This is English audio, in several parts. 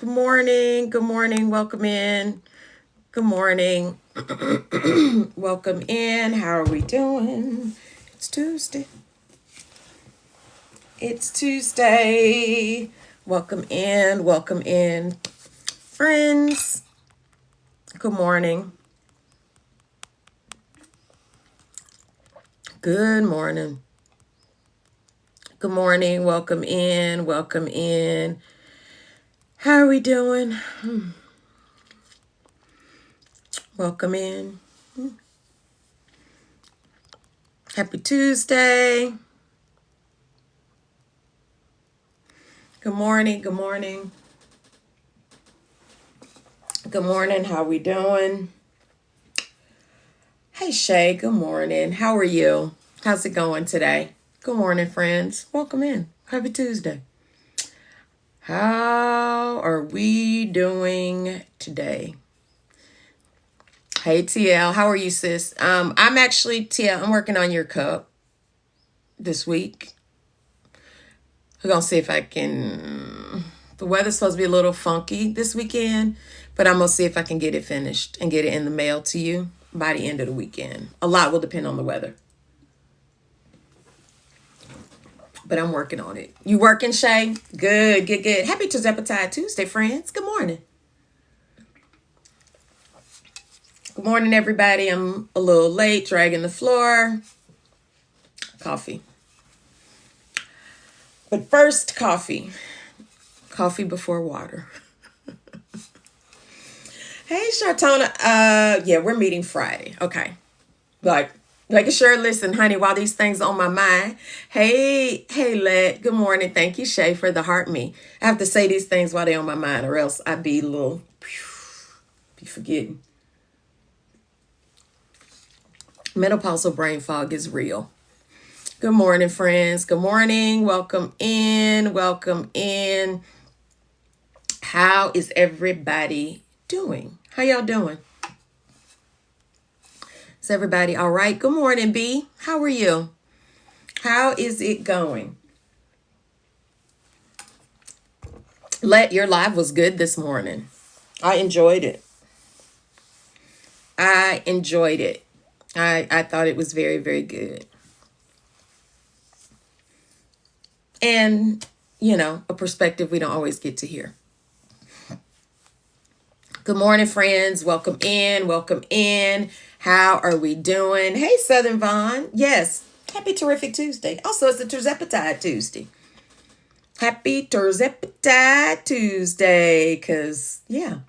Good morning. Good morning. Welcome in. Good morning. Welcome in. How are we doing? It's Tuesday. It's Tuesday. Welcome in. Welcome in. Friends. Good morning. Good morning. Good morning. Welcome in. Welcome in. How are we doing? Welcome in. Happy Tuesday. Good morning. Good morning. Good morning. How we doing? Hey Shay, good morning. How are you? How's it going today? Good morning, friends. Welcome in. Happy Tuesday. How are we doing today? Hey TL, how are you, sis? I'm actually TL. I'm working on your cup this week. We're gonna see if I can. The weather's supposed to be a little funky this weekend, but I'm gonna see if I can get it finished and get it in the mail to you by the end of the weekend. A lot will depend on the weather, but I'm working on it. You working, Shay? Good, good, good. Happy Tuesday Tuesday, friends. Good morning. Good morning, everybody. I'm a little late, dragging the floor. Coffee. But first, coffee. Coffee before water. Hey, Shartona. Yeah, we're meeting Friday. Okay. Like, making sure, listen, honey, while these things are on my mind. Hey, Let. Good morning. Thank you, Shay, for the heart me. I have to say these things while they're on my mind, or else I'd be a little, be forgetting. Menopausal brain fog is real. Good morning, friends. Good morning. Welcome in. Welcome in. How is everybody doing? How y'all doing? Is everybody all right? Good morning, B. How are you? How is it going? Your live was good this morning. I enjoyed it. I thought it was very, very good. And, a perspective we don't always get to hear. Good morning, friends. Welcome in. Welcome in. How are we doing? Hey, Southern Vaughn. Yes. Happy Terrific Tuesday. Also, it's a Terzepatide Tuesday. Happy Terzepatide Tuesday. Because, yeah.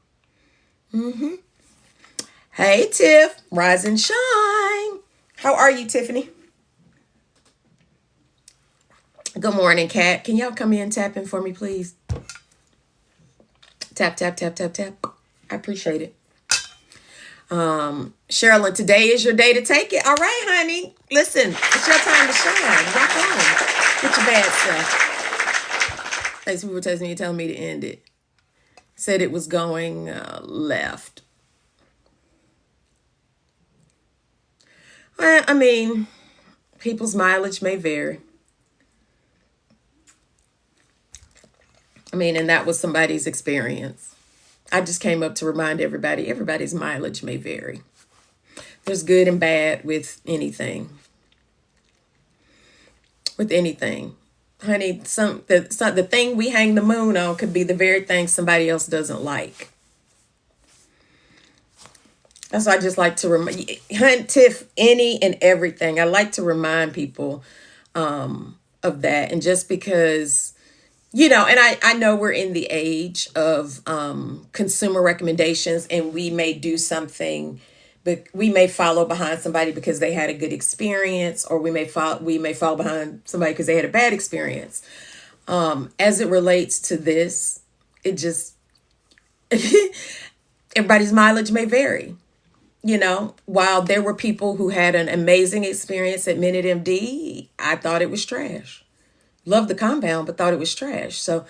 Hey, Tiff. Rise and shine. How are you, Tiffany? Good morning, Kat. Can y'all come in tapping for me, please? Tap, tap, tap, tap, tap. I appreciate it. Sherilyn, today is your day to take it. All right, honey. Listen, it's your time to shine. Rock on. Get your bad stuff. Thanks for texting me and telling me to end it. Said it was going left. Well, I mean, people's mileage may vary. And that was somebody's experience. I just came up to remind everybody's mileage may vary. There's good and bad with anything. With anything. Honey, the thing we hang the moon on could be the very thing somebody else doesn't like. That's why I just like to remind Tiff, any and everything. I like to remind people of that. And just because, and I know we're in the age of consumer recommendations, and we may do something, but we may follow behind somebody because they had a good experience, or we may follow behind somebody because they had a bad experience. As it relates to this, it just everybody's mileage may vary. While there were people who had an amazing experience at Minute MD, I thought it was trash. Loved the compound, but thought it was trash. So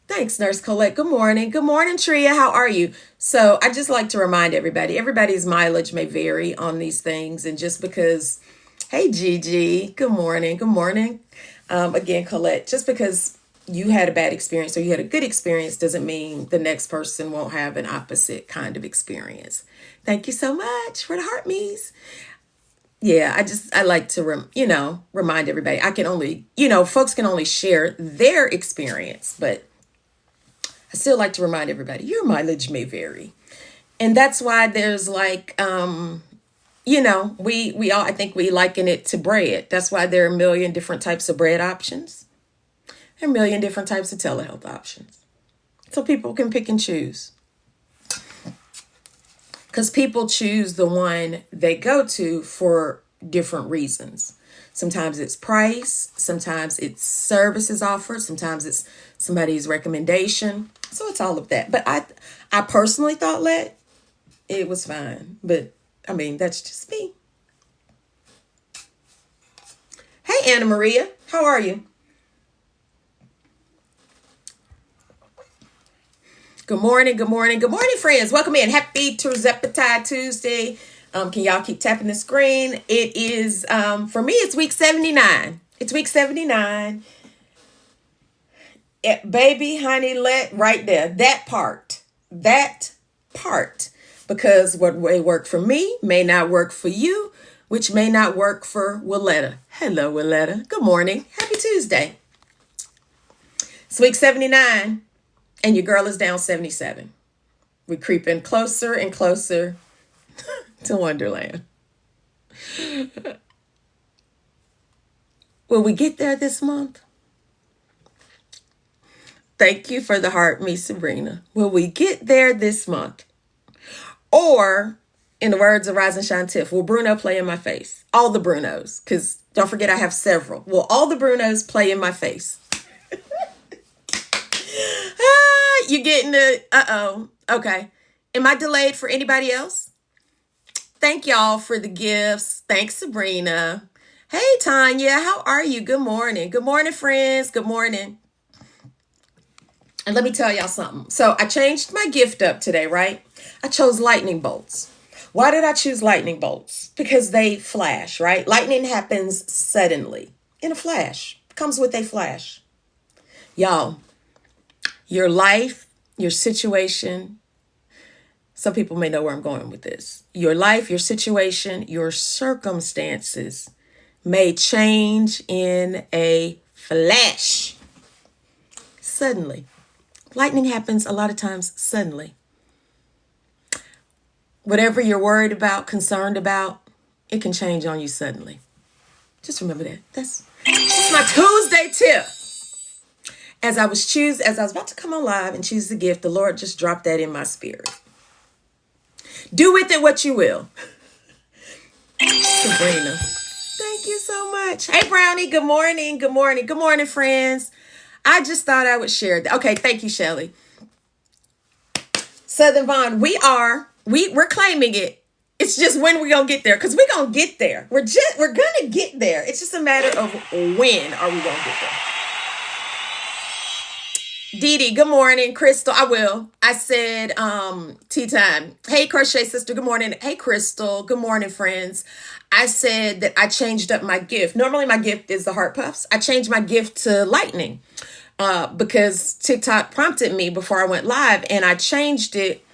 thanks, Nurse Colette. Good morning. Good morning, Tria. How are you? So I just like to remind everybody's mileage may vary on these things. And just because, hey, Gigi, good morning. Good morning. Again, Colette, just because, you had a bad experience or you had a good experience doesn't mean the next person won't have an opposite kind of experience. Thank you so much for the heart me's. Yeah, I like to remind everybody. I can only, folks can only share their experience, but I still like to remind everybody your mileage may vary. And that's why there's like we all, I think we liken it to bread. That's why there are a million different types of bread options. There are a million different types of telehealth options. So people can pick and choose. Because people choose the one they go to for different reasons. Sometimes it's price, sometimes it's services offered, sometimes it's somebody's recommendation. So it's all of that. But I personally thought it was fine. But I mean, that's just me. Hey, Anna Maria, how are you? Good morning, good morning, good morning, friends. Welcome in. Happy Terzepatide Tuesday. Can y'all keep tapping the screen? It is, for me, it's week 79. It's week 79. Baby, honey, right there. That part. Because what may work for me may not work for you, which may not work for Willetta. Hello, Willetta. Good morning. Happy Tuesday. It's week 79. And your girl is down 77. We're creeping closer and closer to Wonderland. Will we get there this month? Thank you for the heart, Miss Sabrina. Will we get there this month? Or, in the words of Rise and Shine Tiff, will Bruno play in my face? All the Brunos, because don't forget I have several. Will all the Brunos play in my face? You getting the, okay. Am I delayed for anybody else? Thank y'all for the gifts. Thanks, Sabrina. Hey, Tanya, how are you? Good morning. Good morning, friends. Good morning. And let me tell y'all something. So I changed my gift up today, right? I chose lightning bolts. Why did I choose lightning bolts? Because they flash, right? Lightning happens suddenly. In a flash. Comes with a flash. Y'all. Your life, your situation, some people may know where I'm going with this. Your life, your situation, your circumstances may change in a flash. Suddenly. Lightning happens a lot of times suddenly. Whatever you're worried about, concerned about, it can change on you suddenly. Just remember that. That's my Tuesday tip. As I was about to come on live and choose the gift, the Lord just dropped that in my spirit. Do with it what you will. Sabrina, thank you so much. Hey, Brownie, good morning, good morning, good morning, friends. I just thought I would share that. Okay, thank you, Shelly. Southern Vaughn, we're claiming it. It's just when we're gonna get there, because we're gonna get there. We're gonna get there. It's just a matter of when are we gonna get there. Dee Dee, good morning. Crystal, I will. I said tea time. Hey, Crochet Sister, good morning. Hey, Crystal, good morning, friends. I said that I changed up my gift. Normally my gift is the Heart Puffs. I changed my gift to lightning because TikTok prompted me before I went live, and I changed it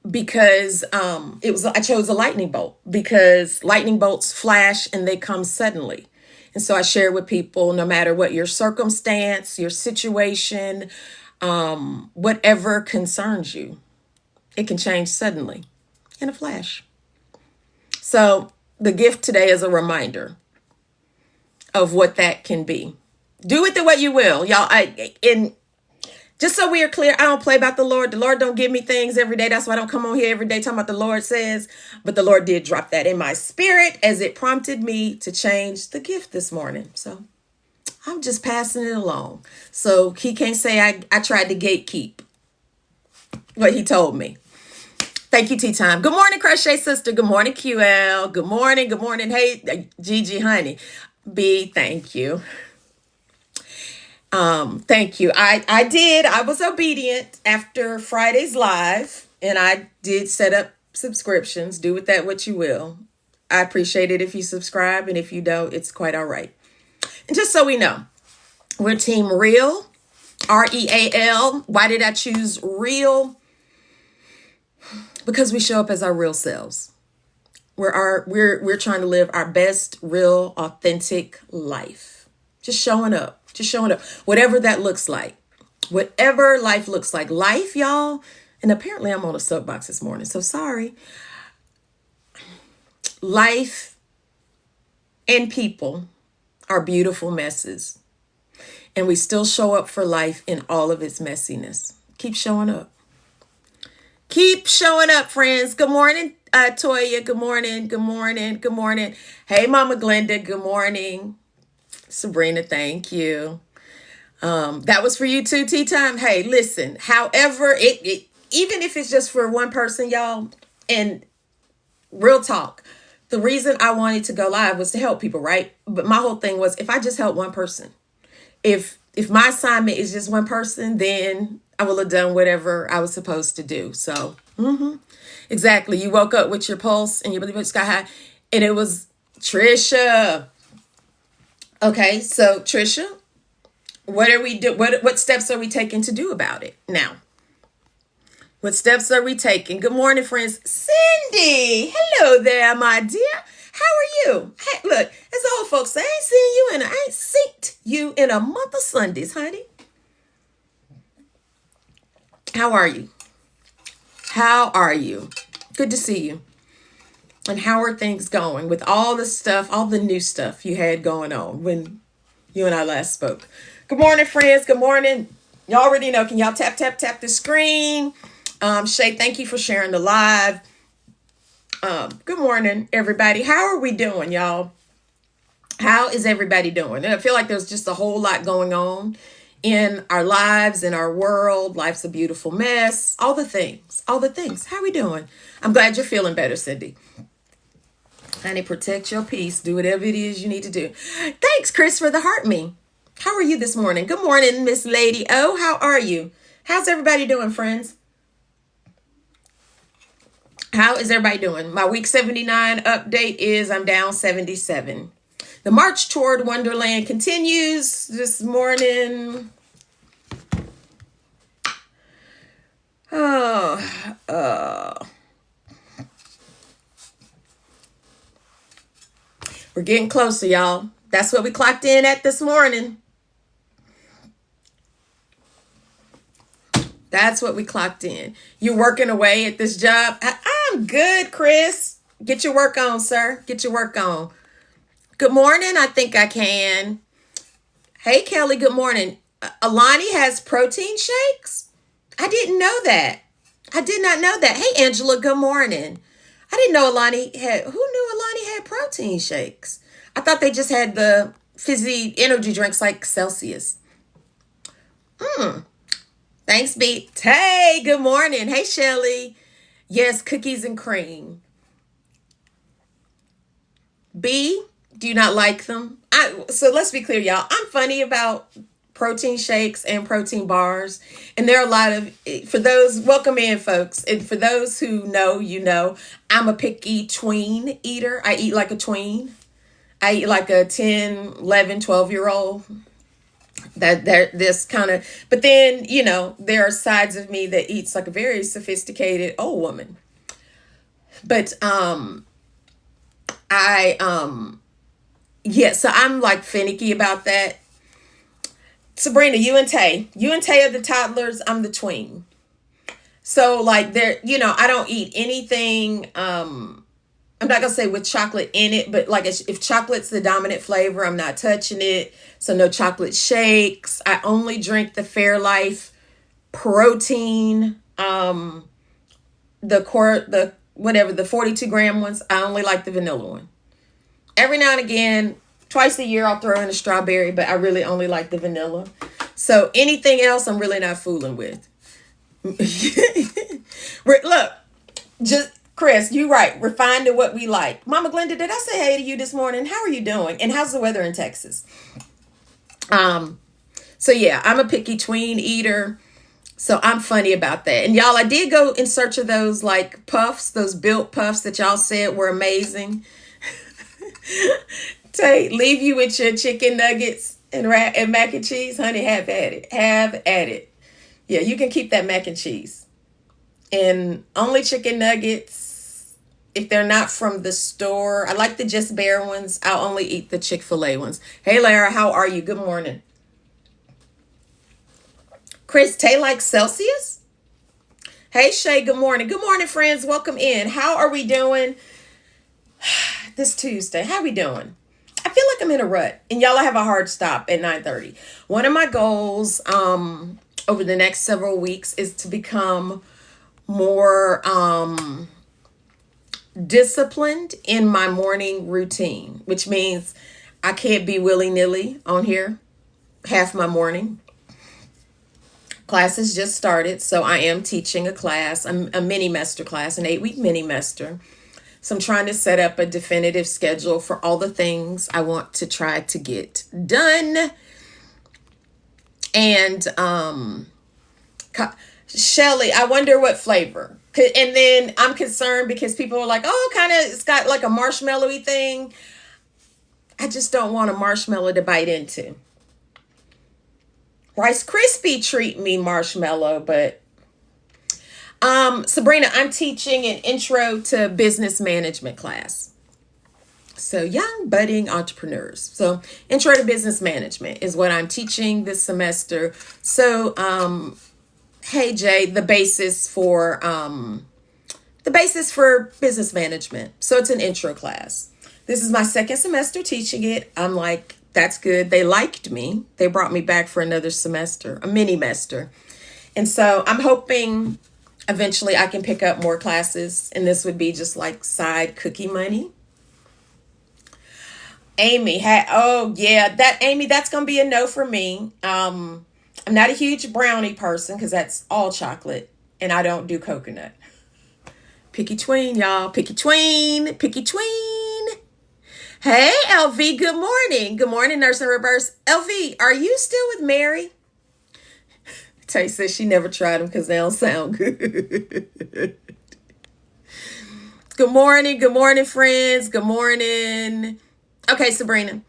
because I chose a lightning bolt because lightning bolts flash and they come suddenly. And so I share with people, no matter what your circumstance, your situation, whatever concerns you, it can change suddenly in a flash. So the gift today is a reminder of what that can be. Do it the way you will, y'all. Just so we are clear, I don't play about the Lord. The Lord don't give me things every day. That's why I don't come on here every day talking about the Lord says. But the Lord did drop that in my spirit as it prompted me to change the gift this morning. So I'm just passing it along. So he can't say I tried to gatekeep what he told me. Thank you, Tea Time. Good morning, Crochet Sister. Good morning, QL. Good morning. Good morning. Hey, Gigi, honey. B, thank you. Thank you. I was obedient after Friday's live, and I did set up subscriptions. Do with that what you will. I appreciate it if you subscribe, and if you don't, it's quite all right. And just so we know, we're Team Real, REAL. Why did I choose real? Because we show up as our real selves. We're trying to live our best, real, authentic life. Just showing up. Just showing up. Whatever that looks like. Whatever life looks like. Life, y'all. And apparently I'm on a soapbox this morning, so sorry. Life and people are beautiful messes. And we still show up for life in all of its messiness. Keep showing up. Keep showing up, friends. Good morning, Toya. Good morning. Good morning. Good morning. Hey, Mama Glenda. Good morning. Sabrina, thank you. That was for you too, tea time. Hey, listen, however, even if it's just for one person, y'all, and real talk, the reason I wanted to go live was to help people, right? But my whole thing was, if I just help one person, if my assignment is just one person, then I will have done whatever I was supposed to do. So, exactly. You woke up with your pulse and your belly button sky high, and it was Trisha. Okay, so Trisha, what are we do? What steps are we taking to do about it now? What steps are we taking? Good morning, friends. Cindy, hello there, my dear. How are you? Hey, look, as old folks say, I ain't seen you in a month of Sundays, honey. How are you? How are you? Good to see you. And how are things going with all the stuff, all the new stuff you had going on when you and I last spoke? Good morning, friends. Good morning. Y'all already know. Can y'all tap the screen? Shay, thank you for sharing the live. Good morning, everybody. How are we doing, y'all? How is everybody doing? And I feel like there's just a whole lot going on in our lives, in our world. Life's a beautiful mess. All the things. How are we doing? I'm glad you're feeling better, Cindy. Honey, protect your peace. Do whatever it is you need to do. Thanks, Chris, for the heart me. How are you this morning? Good morning, Miss Lady O. How are you? How's everybody doing, friends? How is everybody doing? My week 79 update is I'm down 77. The march toward Wonderland continues this morning. We're getting closer, y'all. That's what we clocked in at this morning. That's what we clocked in. You're working away at this job. I'm good, Chris. Get your work on, sir. Get your work on. Good morning. I think I can. Hey, Kelly. Good morning. Alani has protein shakes? I didn't know that. I did not know that. Hey, Angela. Good morning. I didn't know Alani had. Who knew Alani had protein shakes? I thought they just had the fizzy energy drinks like Celsius. Thanks, Beat. Hey, good morning. Hey, Shelly. Yes, cookies and cream. B, do you not like them? So let's be clear, y'all. I'm funny about protein shakes and protein bars. And there are a lot of, for those, welcome in, folks. And for those who know, you know, I'm a picky tween eater. I eat like a tween. I eat like a 10, 11, 12-year-old. This kind of, but then, you know, there are sides of me that eats like a very sophisticated old woman. But so I'm like finicky about that. Sabrina, you and Tay are the toddlers. I'm the tween. So like there, you know, I don't eat anything. I'm not gonna say with chocolate in it, but like if chocolate's the dominant flavor, I'm not touching it. So no chocolate shakes. I only drink the Fairlife protein, the 42-gram ones. I only like the vanilla one. Every now and again, twice a year, I'll throw in a strawberry, but I really only like the vanilla. So anything else, I'm really not fooling with. Look, just Chris, you right. We're finding what we like. Mama Glenda, did I say hey to you this morning? How are you doing? And how's the weather in Texas? So yeah, I'm a picky tween eater. So I'm funny about that. And y'all, I did go in search of those like puffs, those built puffs that y'all said were amazing. Leave you with your chicken nuggets and mac and cheese, honey, have at it. Have at it. Yeah, you can keep that mac and cheese. And only chicken nuggets, if they're not from the store. I like the Just Bare ones. I'll only eat the Chick-fil-A ones. Hey, Lara, how are you? Good morning. Chris, Tay like Celsius? Hey, Shay, good morning. Good morning, friends. Welcome in. How are we doing this Tuesday? How are we doing? I feel like I'm in a rut. And y'all, I have a hard stop at 9:30. One of my goals over the next several weeks is to become more disciplined in my morning routine, which means I can't be willy-nilly on here half my morning. Classes just started, so I am teaching a class, a mini mester class, an 8-week mini mester. So I'm trying to set up a definitive schedule for all the things I want to try to get done. And Shelly, I wonder what flavor. And then I'm concerned because people are like, oh, kind of, it's got like a marshmallowy thing. I just don't want a marshmallow to bite into. Rice Krispie treat me marshmallow, but Sabrina, I'm teaching an intro to business management class. So young budding entrepreneurs. So intro to business management is what I'm teaching this semester. So hey Jay, the basis for business management. So it's an intro class. This is my second semester teaching it. I'm like, that's good. They liked me. They brought me back for another semester, a mini mester. And so I'm hoping eventually I can pick up more classes, and this would be just like side cookie money. Amy, Amy, that's gonna be a no for me. I'm not a huge brownie person because that's all chocolate, and I don't do coconut. Picky tween, y'all. Picky tween. Picky tween. Hey, LV, good morning. Good morning, Nurse in Reverse. LV, are you still with Mary? Tay says she never tried them because they don't sound good. Good morning, friends. Good morning. Okay, Sabrina,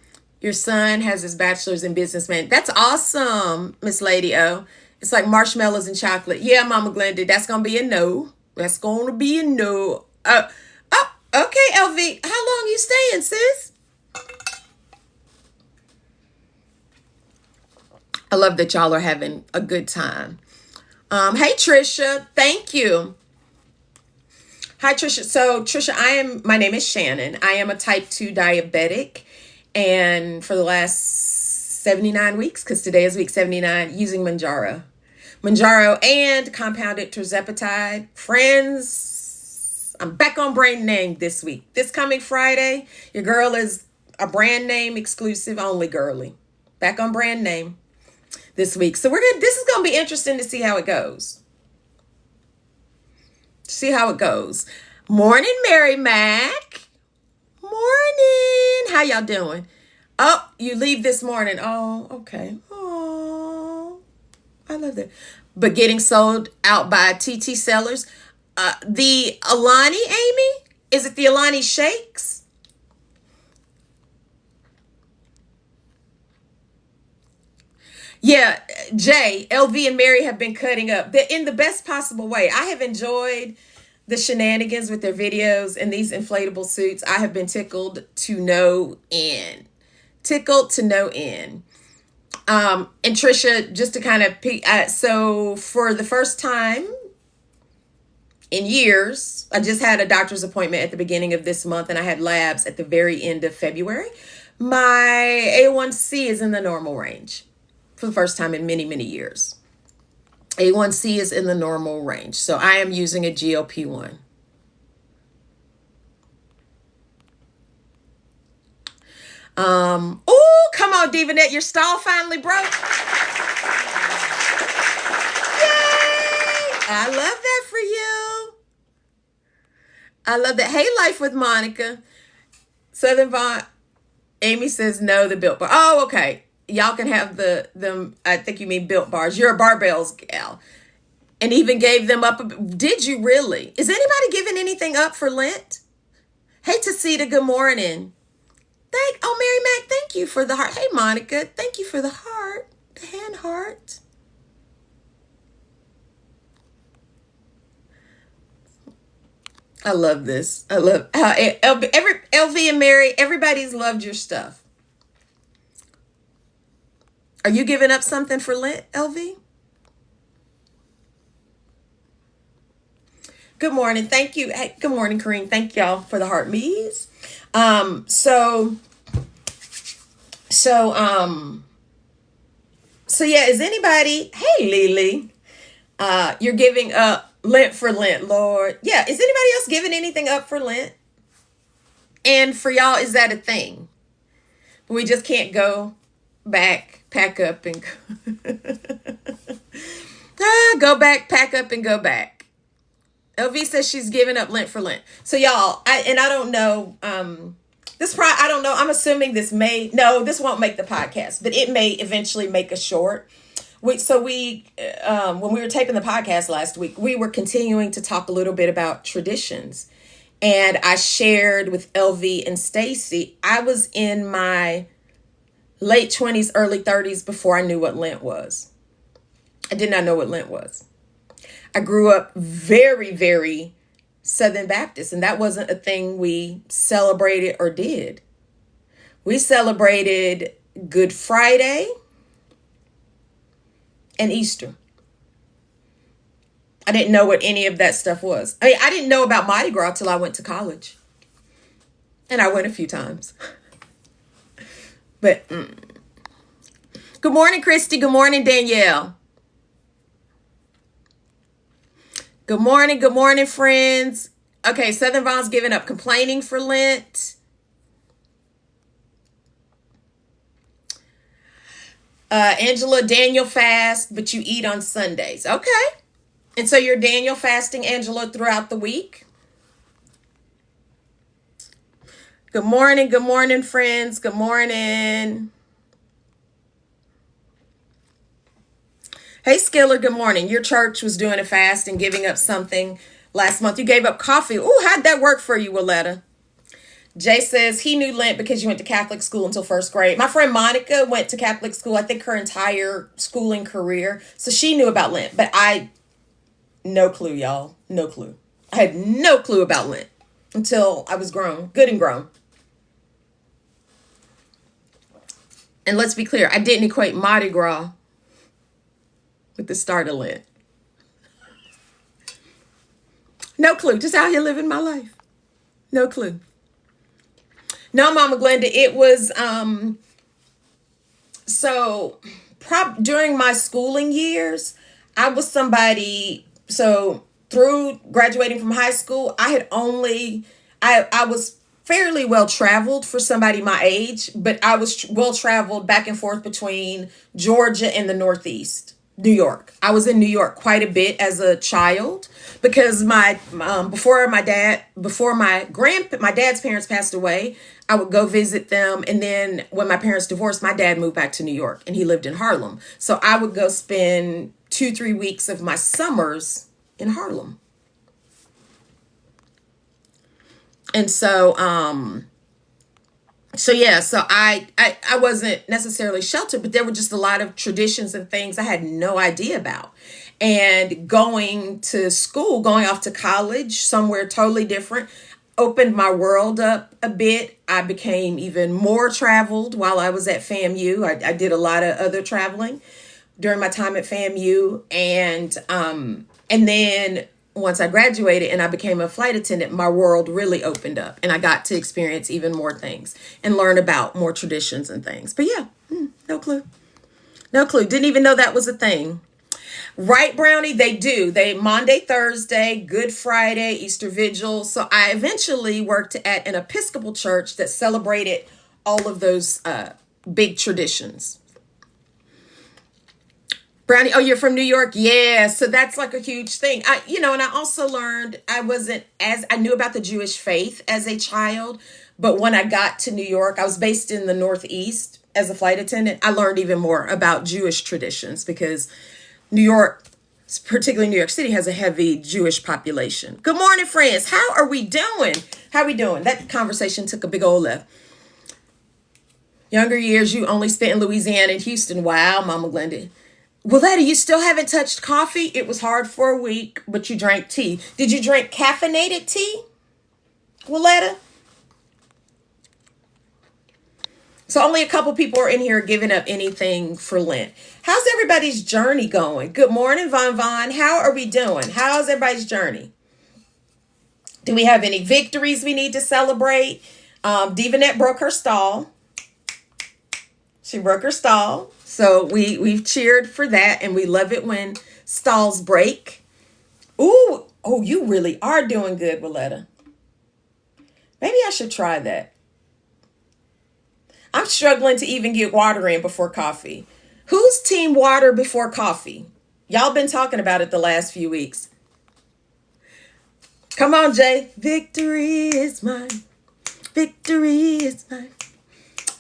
your son has his bachelor's in business man. That's awesome, Miss Lady O. It's like marshmallows and chocolate. Yeah, Mama Glenda, that's going to be a no. That's going to be a no. Okay, LV, how long you staying, sis? I love that y'all are having a good time. Hey, Trisha, thank you. Hi, Trisha. So, Trisha, my name is Shannon. I am a type 2 diabetic. And for the last 79 weeks, because today is week 79, using Mounjaro. Mounjaro and compounded tirzepatide. Friends, I'm back on brand name this week. This coming Friday, your girl is a brand name exclusive only girly. Back on brand name this week. So this is going to be interesting to see how it goes. Morning, Mary Mac. Morning. How y'all doing? Oh, you leave this morning. Oh, okay. Oh, I love that. But getting sold out by TT Sellers. The Alani, Amy? Is it the Alani Shakes? Yeah, Jay, LV, and Mary have been cutting up in the best possible way. I have enjoyed the shenanigans with their videos and these inflatable suits. I have been tickled to no end. Tickled to no end. And Trisha, just to kind of peek, so for the first time in years, I just had a doctor's appointment at the beginning of this month, and I had labs at the very end of February. My A1C is in the normal range for the first time in many, many years. A1C is in the normal range. So I am using a GLP-1. Oh, come on, Divanette, your stall finally broke. Yay! I love that for you. I love that. Hey, Life with Monica. Southern Vaughn. Amy says no, the Built Bar. Oh, okay. Y'all can have them. I think you mean Built Bars. You're a Barbells gal. And even gave them up. Did you really? Is anybody giving anything up for Lent? Hey, Tasita, good morning. Mary Mac, thank you for the heart. Hey, Monica, thank Thank you for the heart, the hand heart. I love this. I love how LV and Mary, everybody's loved your stuff. Are you giving up something for Lent, LV? Good morning. Thank you. Hey, good morning, Kareem. Thank y'all for the heart me's. Um, so, so, um, so yeah, is anybody, hey, Lily, you're giving up Lent for Lent, Lord. Yeah. Is anybody else giving anything up for Lent? And for y'all, is that a thing? We just can't go back, pack up and go back, pack up and go back. LV says she's giving up Lent for Lent. So y'all, I don't know, I don't know. I'm assuming this won't make the podcast, but it may eventually make a short. When we were taping the podcast last week, we were continuing to talk a little bit about traditions. And I shared with LV and Stacy, I was in my late 20s, early 30s before I knew what Lent was. I did not know what Lent was. I grew up very, very Southern Baptist, and that wasn't a thing we celebrated or did. We celebrated Good Friday and Easter. I didn't know what any of that stuff was. I mean, I didn't know about Mardi Gras till I went to college. And I went a few times. But good morning, Christy. Good morning, Danielle. Good morning, friends. Okay, Southern Vaughn's giving up complaining for Lent. Angela, Daniel fast, but you eat on Sundays. Okay. And so you're Daniel fasting, Angela, throughout the week. Good morning, friends. Good morning. Hey, Skiller, good morning. Your church was doing a fast and giving up something last month. You gave up coffee. Ooh, how'd that work for you, Willetta? Jay says he knew Lent because you went to Catholic school until first grade. My friend Monica went to Catholic school, I think her entire schooling career. So she knew about Lent, but no clue, y'all. No clue. I had no clue about Lent until I was grown, good and grown. And let's be clear, I didn't equate Mardi Gras with the start of Lent. No clue. Just out here living my life. No clue. No, Mama Glenda, it was, during my schooling years, I was somebody, so through graduating from high school, I was fairly well traveled for somebody my age, but I was well traveled back and forth between Georgia and the Northeast. New York. I was in New York quite a bit as a child because before my dad's parents passed away, I would go visit them. And then when my parents divorced, my dad moved back to New York and he lived in Harlem. So I would go spend 2-3 weeks of my summers in Harlem. And so I wasn't necessarily sheltered, but there were just a lot of traditions and things I had no idea about. And going off to college, somewhere totally different, opened my world up a bit. I became even more traveled while I was at FAMU. I did a lot of other traveling during my time at FAMU. And then once I graduated and I became a flight attendant, my world really opened up and I got to experience even more things and learn about more traditions and things. But yeah, no clue. No clue. Didn't even know that was a thing. Right, Brownie? They do. They Monday, Thursday, Good Friday, Easter Vigil. So I eventually worked at an Episcopal church that celebrated all of those big traditions. Brownie, oh, you're from New York? Yeah, so that's like a huge thing. And I also learned I knew about the Jewish faith as a child, but when I got to New York, I was based in the Northeast as a flight attendant. I learned even more about Jewish traditions because New York, particularly New York City, has a heavy Jewish population. Good morning, friends. How are we doing? That conversation took a big old left. Younger years, you only spent in Louisiana and Houston. Wow, Mama Glenda. Willetta, you still haven't touched coffee? It was hard for a week, but you drank tea. Did you drink caffeinated tea, Willetta? So only a couple people are in here giving up anything for Lent. How's everybody's journey going? Good morning, Von Von. How are we doing? How's everybody's journey? Do we have any victories we need to celebrate? Divanette broke her stall. She broke her stall. So we've cheered for that, and we love it when stalls break. Ooh, oh, you really are doing good, Willetta. Maybe I should try that. I'm struggling to even get water in before coffee. Who's team water before coffee? Y'all been talking about it the last few weeks. Come on, Jay. Victory is mine. Victory is mine.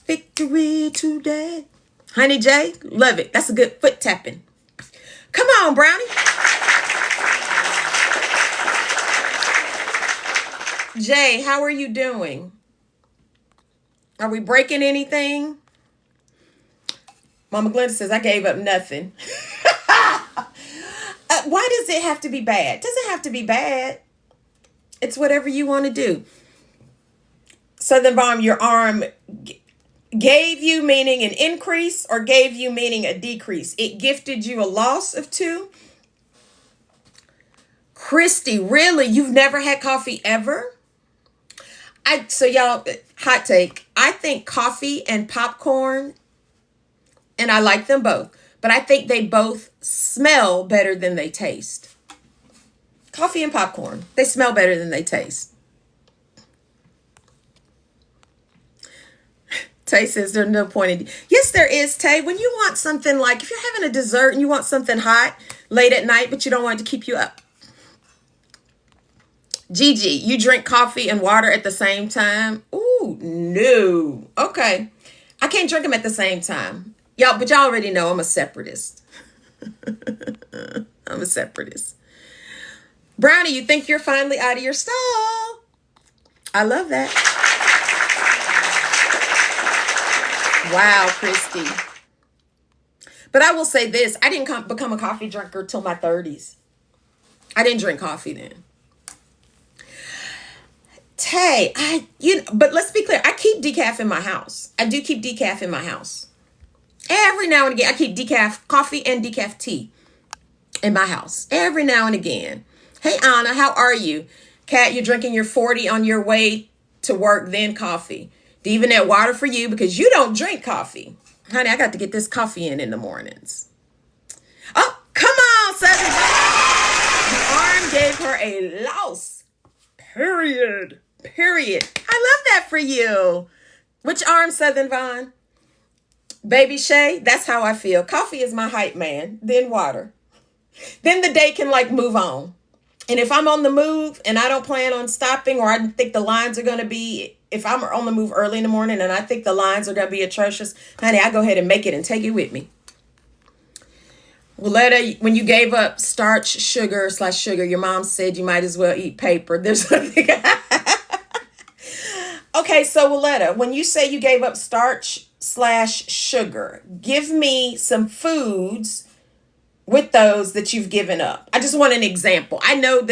Victory today. Honey Jay, love it. That's a good foot tapping. Come on, Brownie. Jay, how are you doing? Are we breaking anything? Mama Glenda says, I gave up nothing. Why does it have to be bad? It doesn't have to be bad. It's whatever you want to do. Southern Bomb, your arm gave you meaning an increase or gave you meaning a decrease? It gifted you a loss of 2. Christy, really? You've never had coffee ever? So y'all, hot take. I think coffee and popcorn, and I like them both, but I think they both smell better than they taste. Coffee and popcorn, they smell better than they taste. Tay says there's no point in... Yes, there is, Tay. When you want something like, if you're having a dessert and you want something hot late at night, but you don't want it to keep you up. Gigi, you drink coffee and water at the same time? Ooh, no. Okay. I can't drink them at the same time. Y'all, but y'all already know I'm a separatist. I'm a separatist. Brownie, you think you're finally out of your stall? I love that. Wow, Christy. But I will say this. I didn't become a coffee drinker till my 30s. I didn't drink coffee then. Tay, but let's be clear. I keep decaf in my house. I do keep decaf in my house. Every now and again, I keep decaf coffee and decaf tea in my house. Every now and again. Hey, Anna, how are you? Kat, you're drinking your 40 on your way to work, then coffee. Even that water for you because you don't drink coffee. Honey, I got to get this coffee in the mornings. Oh, come on, Southern. The arm gave her a loss. Period. I love that for you. Which arm, Southern Vaughn? Baby Shay, that's how I feel. Coffee is my hype man, then water. Then the day can move on. And if I'm on the move and I don't plan on stopping, or I think the lines are going to be, if I'm on the move early in the morning and I think the lines are going to be atrocious, honey, I go ahead and make it and take it with me. Willetta, when you gave up starch, sugar, your mom said you might as well eat paper. There's something. Okay, so Willetta, when you say you gave up starch / sugar, give me some foods with those that you've given up. I just want an example. I know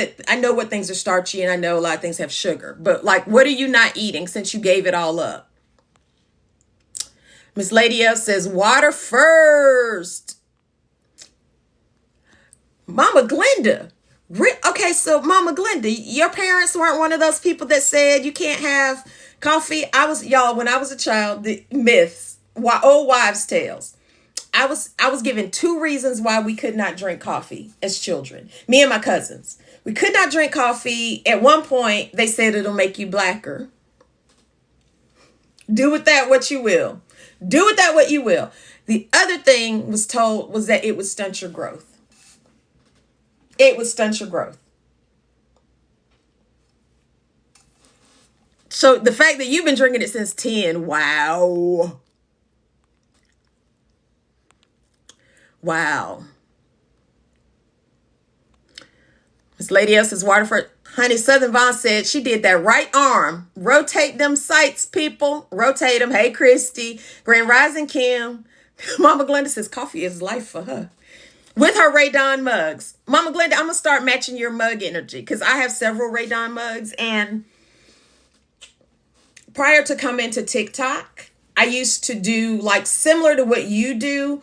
what things are starchy and I know a lot of things have sugar, but what are you not eating since you gave it all up? Miss Lady F says water first. Mama Glenda. Okay, so Mama Glenda, your parents weren't one of those people that said you can't have coffee. When I was a child, the myths, old wives' tales. I was given 2 reasons why we could not drink coffee as children. Me and my cousins. We could not drink coffee. At one point, they said it'll make you blacker. Do with that what you will. Do with that what you will. The other thing was that it would stunt your growth. It would stunt your growth. So the fact that you've been drinking it since 10, wow. Wow. Miss Lady L says water for Honey, Southern Vaughn said she did that right arm. Rotate them sights, people. Rotate them. Hey, Christy. Grand Rising Kim. Mama Glenda says coffee is life for her. With her Ray Don mugs. Mama Glenda, I'm going to start matching your mug energy because I have several Ray Don mugs. And prior to coming to TikTok, I used to do like similar to what you do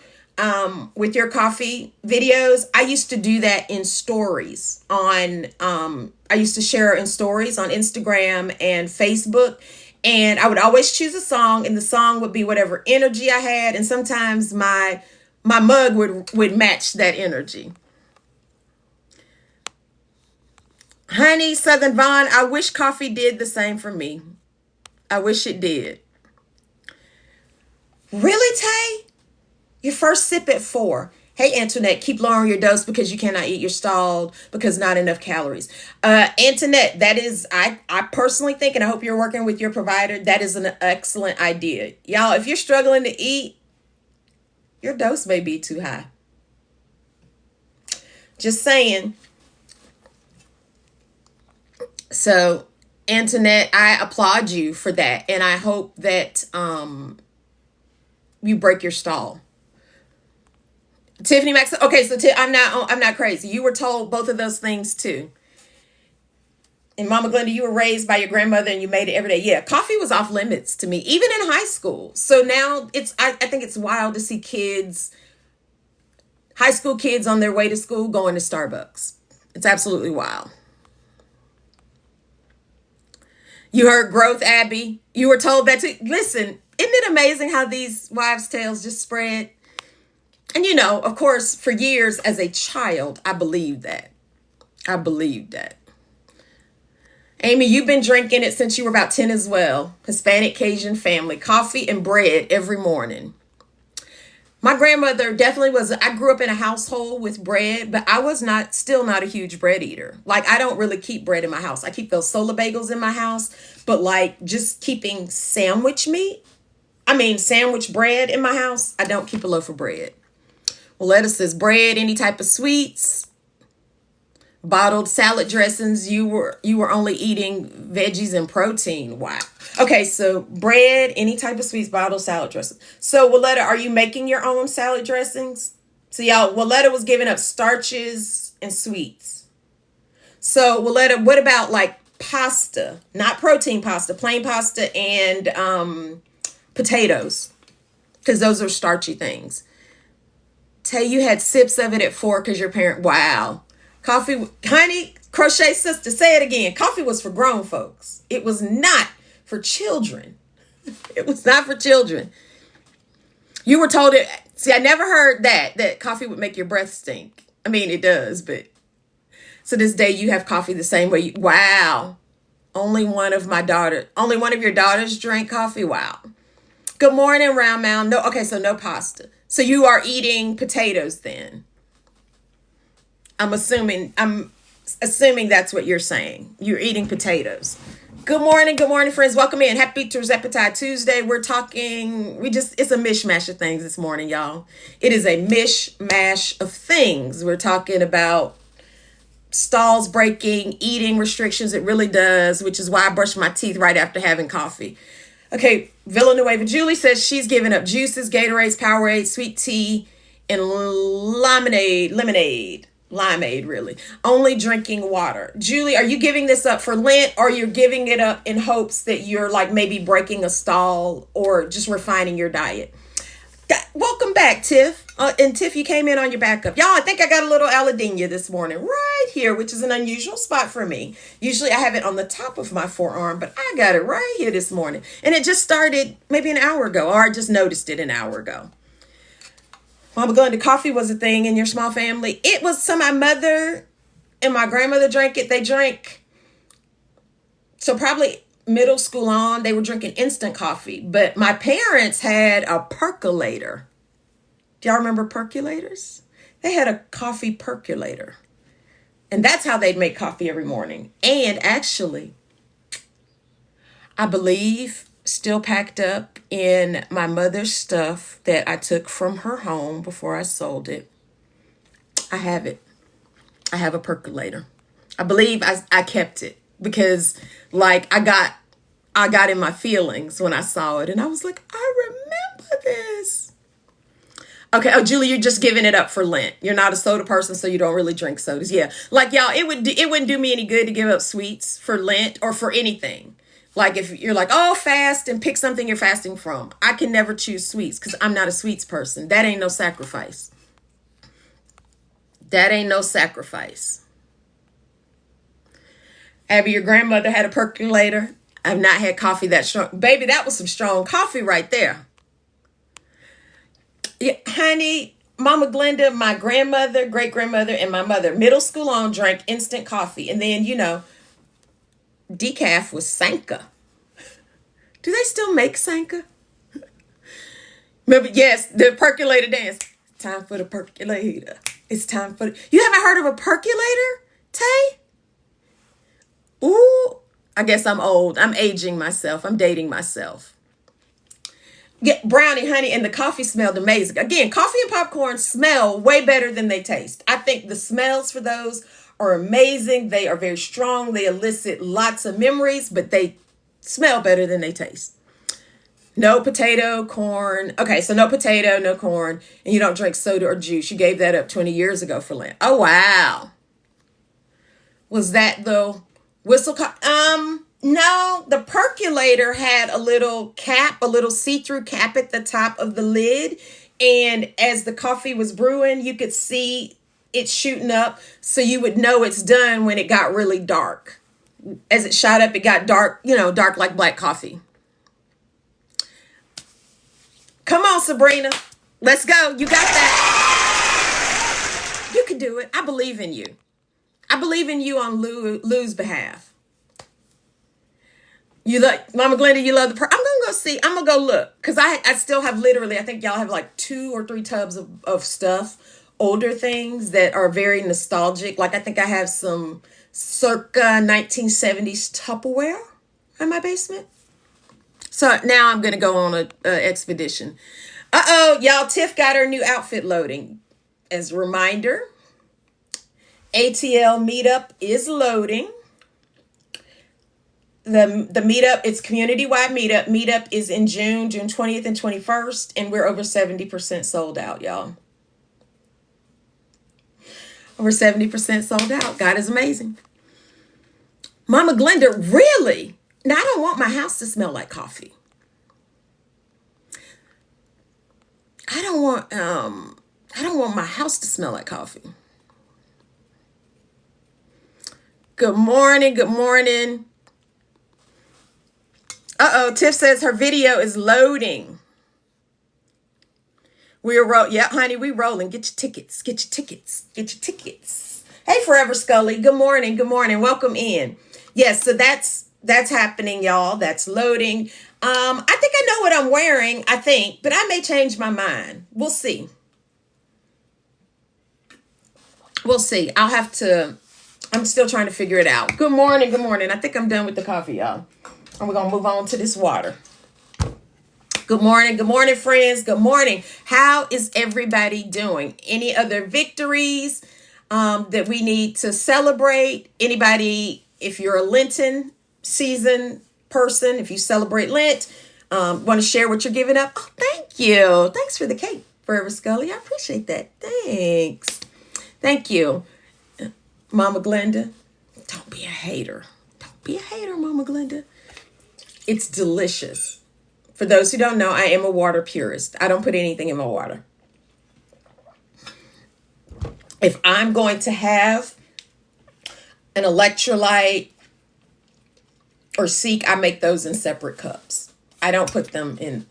with your coffee videos. I used to do that in stories on, I used to share in stories on Instagram and Facebook. And I would always choose a song, and the song would be whatever energy I had. And sometimes my mug would match that energy. Honey, Southern Vaughn, I wish coffee did the same for me. I wish it did. Really, Tay? Your first sip at 4. Hey, Antoinette, keep lowering your dose because you cannot eat. You're stalled because not enough calories. Antoinette, that is, I personally think, and I hope you're working with your provider, that is an excellent idea. Y'all, if you're struggling to eat, your dose may be too high. Just saying. So, Antoinette, I applaud you for that. And I hope that you break your stall. Tiffany Max. Okay, so I'm not crazy. You were told both of those things too. And Mama Glenda, you were raised by your grandmother and you made it every day. Yeah, coffee was off limits to me, even in high school. So now I think it's wild to see kids, high school kids on their way to school going to Starbucks. It's absolutely wild. You heard growth, Abby. You were told that too. Listen, isn't it amazing how these wives' tales just spread? And you know, of course, for years as a child, I believed that. I believed that. Amy, you've been drinking it since you were about 10 as well. Hispanic Cajun family, coffee and bread every morning. My grandmother definitely was. I grew up in a household with bread, but I was still not a huge bread eater. Like, I don't really keep bread in my house. I keep those solar bagels in my house, but like just keeping sandwich bread in my house, I don't keep a loaf of bread. Well, lettuce says bread, any type of sweets, bottled salad dressings. You were only eating veggies and protein. Wow. Okay, so bread, any type of sweets, bottled salad dressing. So, Willetta, are you making your own salad dressings? So, y'all, Willetta was giving up starches and sweets. So, Willetta, what about like pasta? Not protein pasta, plain pasta and potatoes, because those are starchy things. Tay, you had sips of it at 4 because your parent. Wow. Coffee, honey, crochet sister, say it again. Coffee was for grown folks. It was not for children. It was not for children. You were told it. See, I never heard that coffee would make your breath stink. I mean, it does, but to this day, you have coffee the same way. Wow. Only one of your daughters drank coffee. Wow. Good morning, Round Mound. No, okay, so no pasta. So you are eating potatoes then. I'm assuming that's what you're saying. You're eating potatoes. Good morning, friends. Welcome in. Happy Terzepatide Tuesday. It's a mishmash of things this morning, y'all. It is a mishmash of things. We're talking about stalls breaking, eating restrictions. It really does, which is why I brush my teeth right after having coffee. Okay, Villanueva Julie says she's giving up juices, Gatorades, Powerade, sweet tea, and limeade, really. Only drinking water. Julie, are you giving this up for Lent, or you're giving it up in hopes that you're like maybe breaking a stall or just refining your diet? Welcome back, Tiff. And Tiff, you came in on your backup. Y'all, I think I got a little Aladina this morning right here, which is an unusual spot for me. Usually I have it on the top of my forearm, but I got it right here this morning. And it just started maybe an hour ago, or I just noticed it an hour ago. Mama Glenda, coffee was a thing in your small family. It was. So my mother and my grandmother drank it. They drank. So probably middle school on, they were drinking instant coffee. But my parents had a percolator. Do y'all remember percolators? They had a coffee percolator. And that's how they'd make coffee every morning. And actually, I believe, still packed up in my mother's stuff that I took from her home before I sold it. I have it. I have a percolator. I believe I kept it because like I got in my feelings when I saw it and I was like, I remember this. Okay. Oh, Julie, you're just giving it up for Lent. You're not a soda person, so you don't really drink sodas. Yeah. Like y'all, it wouldn't do me any good to give up sweets for Lent or for anything. Like if you're like, oh, fast and pick something you're fasting from. I can never choose sweets because I'm not a sweets person. That ain't no sacrifice. That ain't no sacrifice. Abby, your grandmother had a percolator. I've not had coffee that strong. Baby, that was some strong coffee right there. Yeah, honey, Mama Glenda, my grandmother, great grandmother, and my mother, middle school on, drank instant coffee. And then, decaf was Sanka. Do they still make Sanka? Remember, yes, the percolator dance. Time for the percolator. It's time for You haven't heard of a percolator, Tay? Ooh, I guess I'm old. I'm aging myself. I'm dating myself. Get brownie, honey, and the coffee smelled amazing. Again, coffee and popcorn smell way better than they taste. I think the smells for those are amazing. They are very strong. They elicit lots of memories, but they smell better than they taste. No potato, corn. Okay, so no potato, no corn, and you don't drink soda or juice. You gave that up 20 years ago for Lent. Oh, wow. Was that the no, the percolator had a little cap, a little see-through cap at the top of the lid. And as the coffee was brewing, you could see it shooting up. So you would know it's done when it got really dark. As it shot up, it got dark, dark like black coffee. Come on, Sabrina. Let's go. You got that. You can do it. I believe in you. I believe in you on Lou's behalf. You like Mama Glenda, you love I'm gonna go see. I'm gonna go look. Because I still have literally, I think y'all have like 2 or 3 tubs of stuff, older things that are very nostalgic. Like I think I have some circa 1970s Tupperware in my basement. So now I'm gonna go on a expedition. Y'all, Tiff got her new outfit loading. As a reminder, ATL meetup is loading. The meetup, it's community-wide meetup. Meetup is in June 20th and 21st, and we're over 70% sold out, y'all. Over 70% sold out. God is amazing. Mama Glenda, really? Now, I don't want my house to smell like coffee. I don't want my house to smell like coffee. Good morning, good morning. Tiff says her video is loading. Yeah, honey, we rolling. Get your tickets. Get your tickets. Get your tickets. Hey, Forever Scully. Good morning. Good morning. Welcome in. Yes, so that's happening, y'all. That's loading. I think I know what I'm wearing, but I may change my mind. We'll see. We'll see. I'm still trying to figure it out. Good morning. Good morning. I think I'm done with the coffee, y'all. And we're going to move on to this water. Good morning. Good morning, friends. Good morning. How is everybody doing? Any other victories that we need to celebrate? Anybody, if you're a Lenten season person, if you celebrate Lent, want to share what you're giving up? Oh, thank you. Thanks for the cake, Forever Scully. I appreciate that. Thanks. Thank you. Mama Glenda, don't be a hater. Don't be a hater, Mama Glenda. It's delicious. For those who don't know, I am a water purist. I don't put anything in my water. If I'm going to have an electrolyte or Seek, I make those in separate cups. I don't put them in.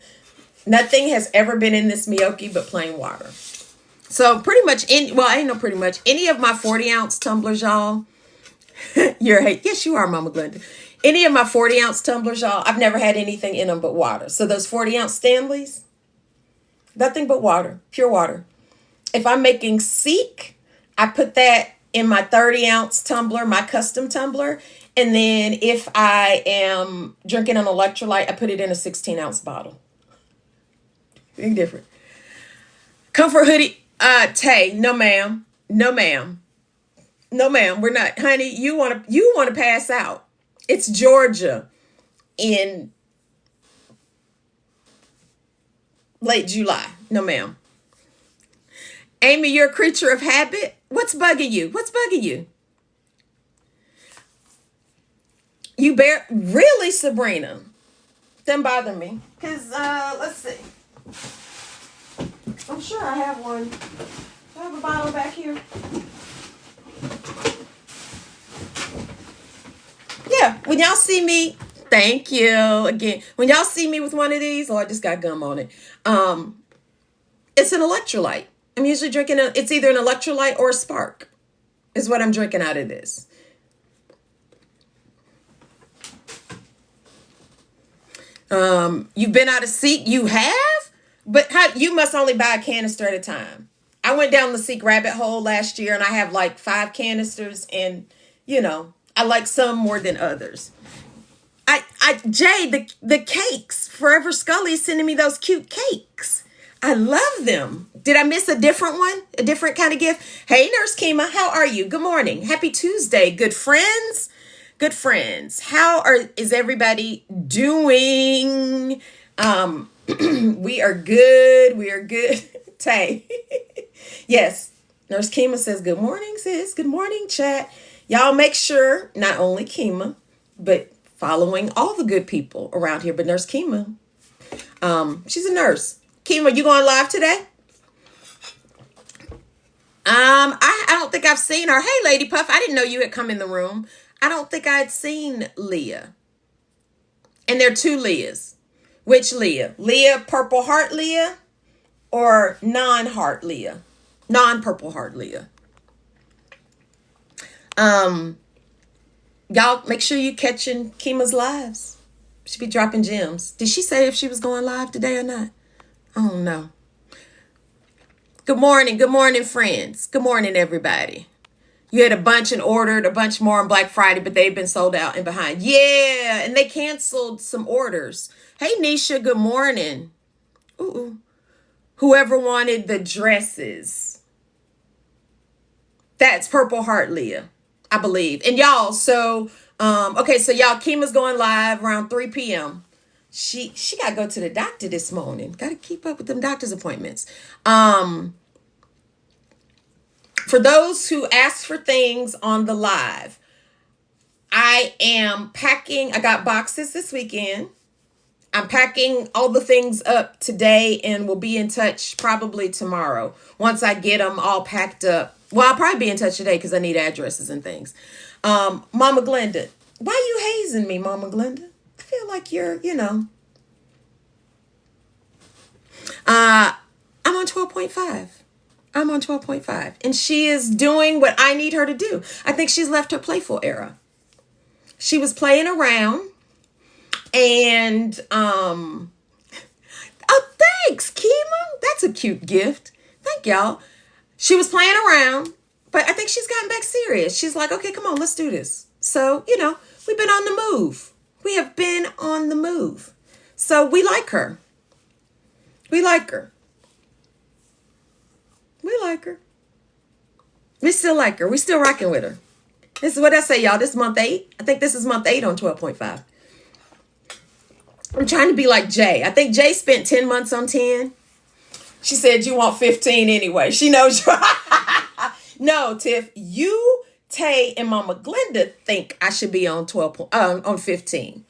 Nothing has ever been in this Miyoki but plain water. So pretty much, any of my 40-ounce tumblers, y'all, yes, you are, Mama Glenda. Any of my 40-ounce tumblers, y'all, I've never had anything in them but water. So those 40-ounce Stanleys, nothing but water, pure water. If I'm making Seek, I put that in my 30-ounce tumbler, my custom tumbler. And then if I am drinking an electrolyte, I put it in a 16-ounce bottle. Big different. Comfort hoodie, Tay, no ma'am. No ma'am. No, ma'am, we're not, honey. You want to pass out. It's Georgia in late July. No, ma'am. Amy, you're a creature of habit. What's bugging you? What's bugging you? You bear really, Sabrina. Doesn't bother me. Cause let's see. I'm sure I have one. Do I have a bottle back here? Yeah. When y'all see me, thank you again. When y'all see me with one of these, oh, I just got gum on it. It's an electrolyte. I'm usually drinking it's either an electrolyte or a spark, is what I'm drinking out of this. You've been out of Seek, you have? But you must only buy a canister at a time. I went down the Seek rabbit hole last year and I have like 5 canisters, and I like some more than others. Jay, the cakes, Forever Scully is sending me those cute cakes. I love them. Did I miss a different one? A different kind of gift? Hey, Nurse Kima, how are you? Good morning. Happy Tuesday, good friends. Good friends. Is everybody doing? We are good. We are good. Tay. Yes. Nurse Kima says, good morning, sis. Good morning, chat. Y'all make sure, not only Kima, but following all the good people around here. But Nurse Kima, she's a nurse. Kima, you going live today? I don't think I've seen her. Hey, Lady Puff, I didn't know you had come in the room. I don't think I had seen Leah. And there are two Leahs. Which Leah? Leah Purple Heart Leah or non-heart Leah? Non-Purple Heart Leah. Y'all make sure you catching Kima's lives. She be dropping gems. Did she say if she was going live today or not? I don't know. Good morning, friends. Good morning, everybody. You had a bunch and ordered a bunch more on Black Friday, but they've been sold out and behind. Yeah, and they canceled some orders. Hey, Nisha, good morning. Ooh. Whoever wanted the dresses. That's Purple Heart Leah, I believe. And y'all, so y'all, Kima's going live around 3 p.m. She got to go to the doctor this morning. Got to keep up with them doctor's appointments. For those who asked for things on the live, I am packing. I got boxes this weekend. I'm packing all the things up today and will be in touch probably tomorrow once I get them all packed up. Well, I'll probably be in touch today because I need addresses and things. Mama Glenda, why are you hazing me, Mama Glenda? I feel like you're, I'm on 12.5. I'm on 12.5. And she is doing what I need her to do. I think she's left her playful era. She was playing around. And, oh, thanks, Kima. That's a cute gift. Thank y'all. She was playing around, but I think she's gotten back serious. She's like, okay, come on, let's do this. So, we've been on the move. We have been on the move. So we like her. We like her. We like her. We still like her. We still rocking with her. This is what I say, y'all. This is month 8. I think this is month 8 on 12.5. I'm trying to be like Jay. I think Jay spent 10 months on 10. She said you want 15 anyway. She knows you. No, Tiff, you, Tay, and Mama Glenda think I should be on 15.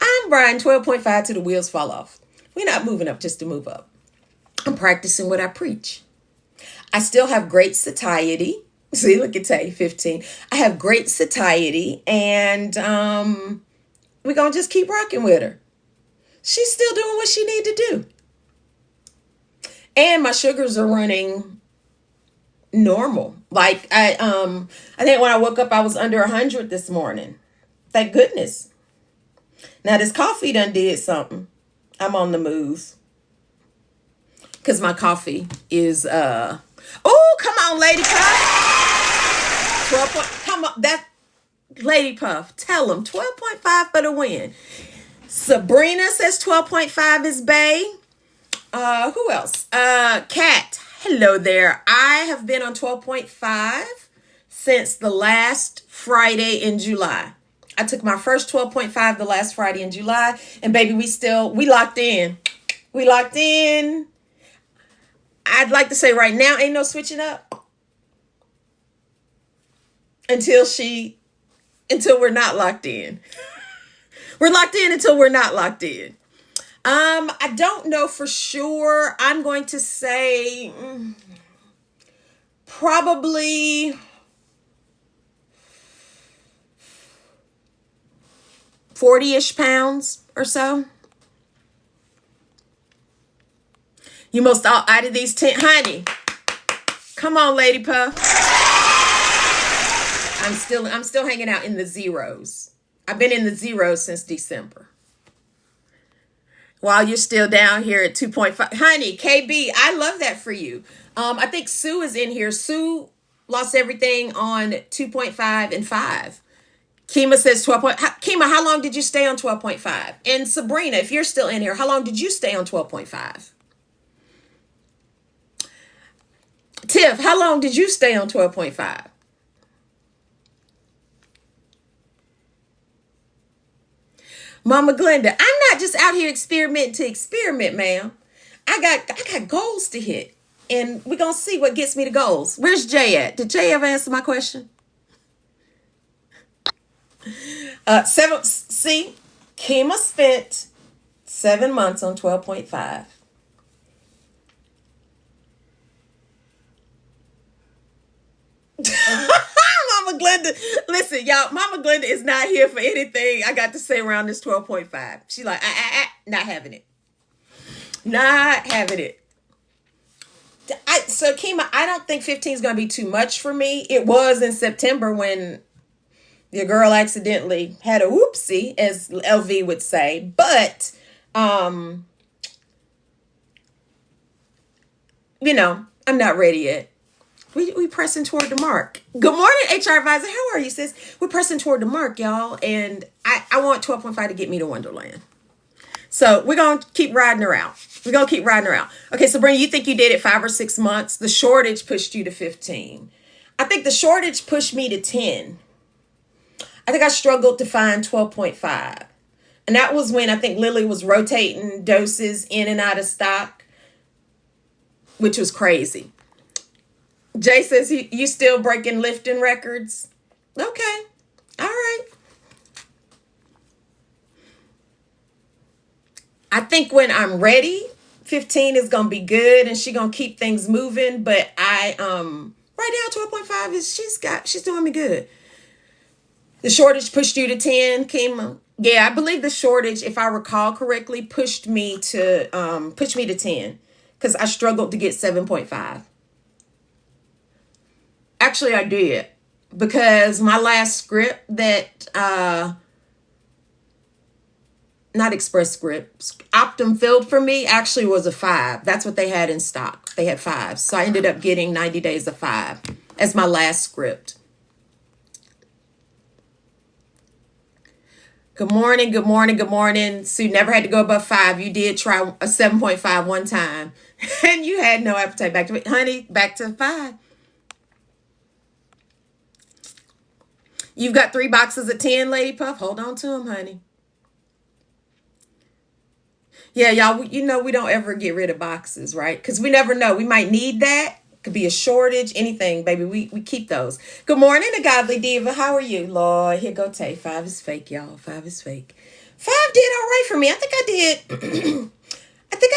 I'm riding 12.5 till the wheels fall off. We're not moving up just to move up. I'm practicing what I preach. I still have great satiety. See, look at Tay, 15. I have great satiety, and we're going to just keep rocking with her. She's still doing what she need to do. And my sugars are running normal. Like I think when I woke up, I was under 100 this morning. Thank goodness. Now this coffee done did something. I'm on the move. Because my coffee is, oh, come on, Lady Puff. 12 come on, that Lady Puff, tell them 12.5 for the win. Sabrina says 12.5 is Bay. Who else? Kat, hello there. I have been on 12.5 since the last Friday in July. I took my first 12.5 the last Friday in July, and baby, we locked in. We locked in. I'd like to say right now, ain't no switching up until we're not locked in. We're locked in until we're not locked in. I don't know for sure. I'm going to say probably 40-ish pounds or so. You most all out of these 10, honey. Come on, Lady Puff. I'm still hanging out in the zeros. I've been in the zeros since December. While you're still down here at 2.5. Honey, KB, I love that for you. I think Sue is in here. Sue lost everything on 2.5 and 5. Kima says 12. Kima, how long did you stay on 12.5? And Sabrina, if you're still in here, how long did you stay on 12.5? Tiff, how long did you stay on 12.5? Mama Glenda, I'm not just out here experimenting to experiment, ma'am. I got goals to hit. And we're going to see what gets me to goals. Where's Jay at? Did Jay ever answer my question? See, Kima spent 7 months on 12.5. Mama Glenda, listen, y'all, Mama Glenda is not here for anything I got to say around this 12.5. She like, not having it. Not having it. So Kima, I don't think 15 is going to be too much for me. It was in September when your girl accidentally had a whoopsie, as LV would say. But, I'm not ready yet. We pressing toward the mark. Good morning, HR advisor. How are you, sis? We're pressing toward the mark, y'all. And I want 12.5 to get me to Wonderland. So we're going to keep riding her out. We're going to keep riding her out. Okay, Sabrina, you think you did it 5 or 6 months? The shortage pushed you to 15. I think the shortage pushed me to 10. I think I struggled to find 12.5. And that was when I think Lily was rotating doses in and out of stock, which was crazy. Jay says you still breaking lifting records. Okay. All right. I think when I'm ready, 15 is going to be good and she's going to keep things moving. But right now 12.5 she's doing me good. The shortage pushed you to 10, Kima. Yeah, I believe the shortage, if I recall correctly, pushed me to 10 because I struggled to get 7.5. Actually, I did, because my last script that, not Express Scripts, Optum filled for me actually was a 5. That's what they had in stock. They had 5. So I ended up getting 90 Days of 5 as my last script. Good morning, good morning, good morning. Sue never had to go above 5. You did try a 7.5 one time, and you had no appetite. Back to it, honey, back to 5. You've got 3 boxes of 10, Lady Puff. Hold on to them, honey. Yeah, y'all, we don't ever get rid of boxes, right? Because we never know. We might need that. Could be a shortage, anything, baby. We keep those. Good morning, the Godly Diva. How are you? Lord, here go Tay. 5 is fake, y'all. 5 is fake. 5 did all right for me. I think I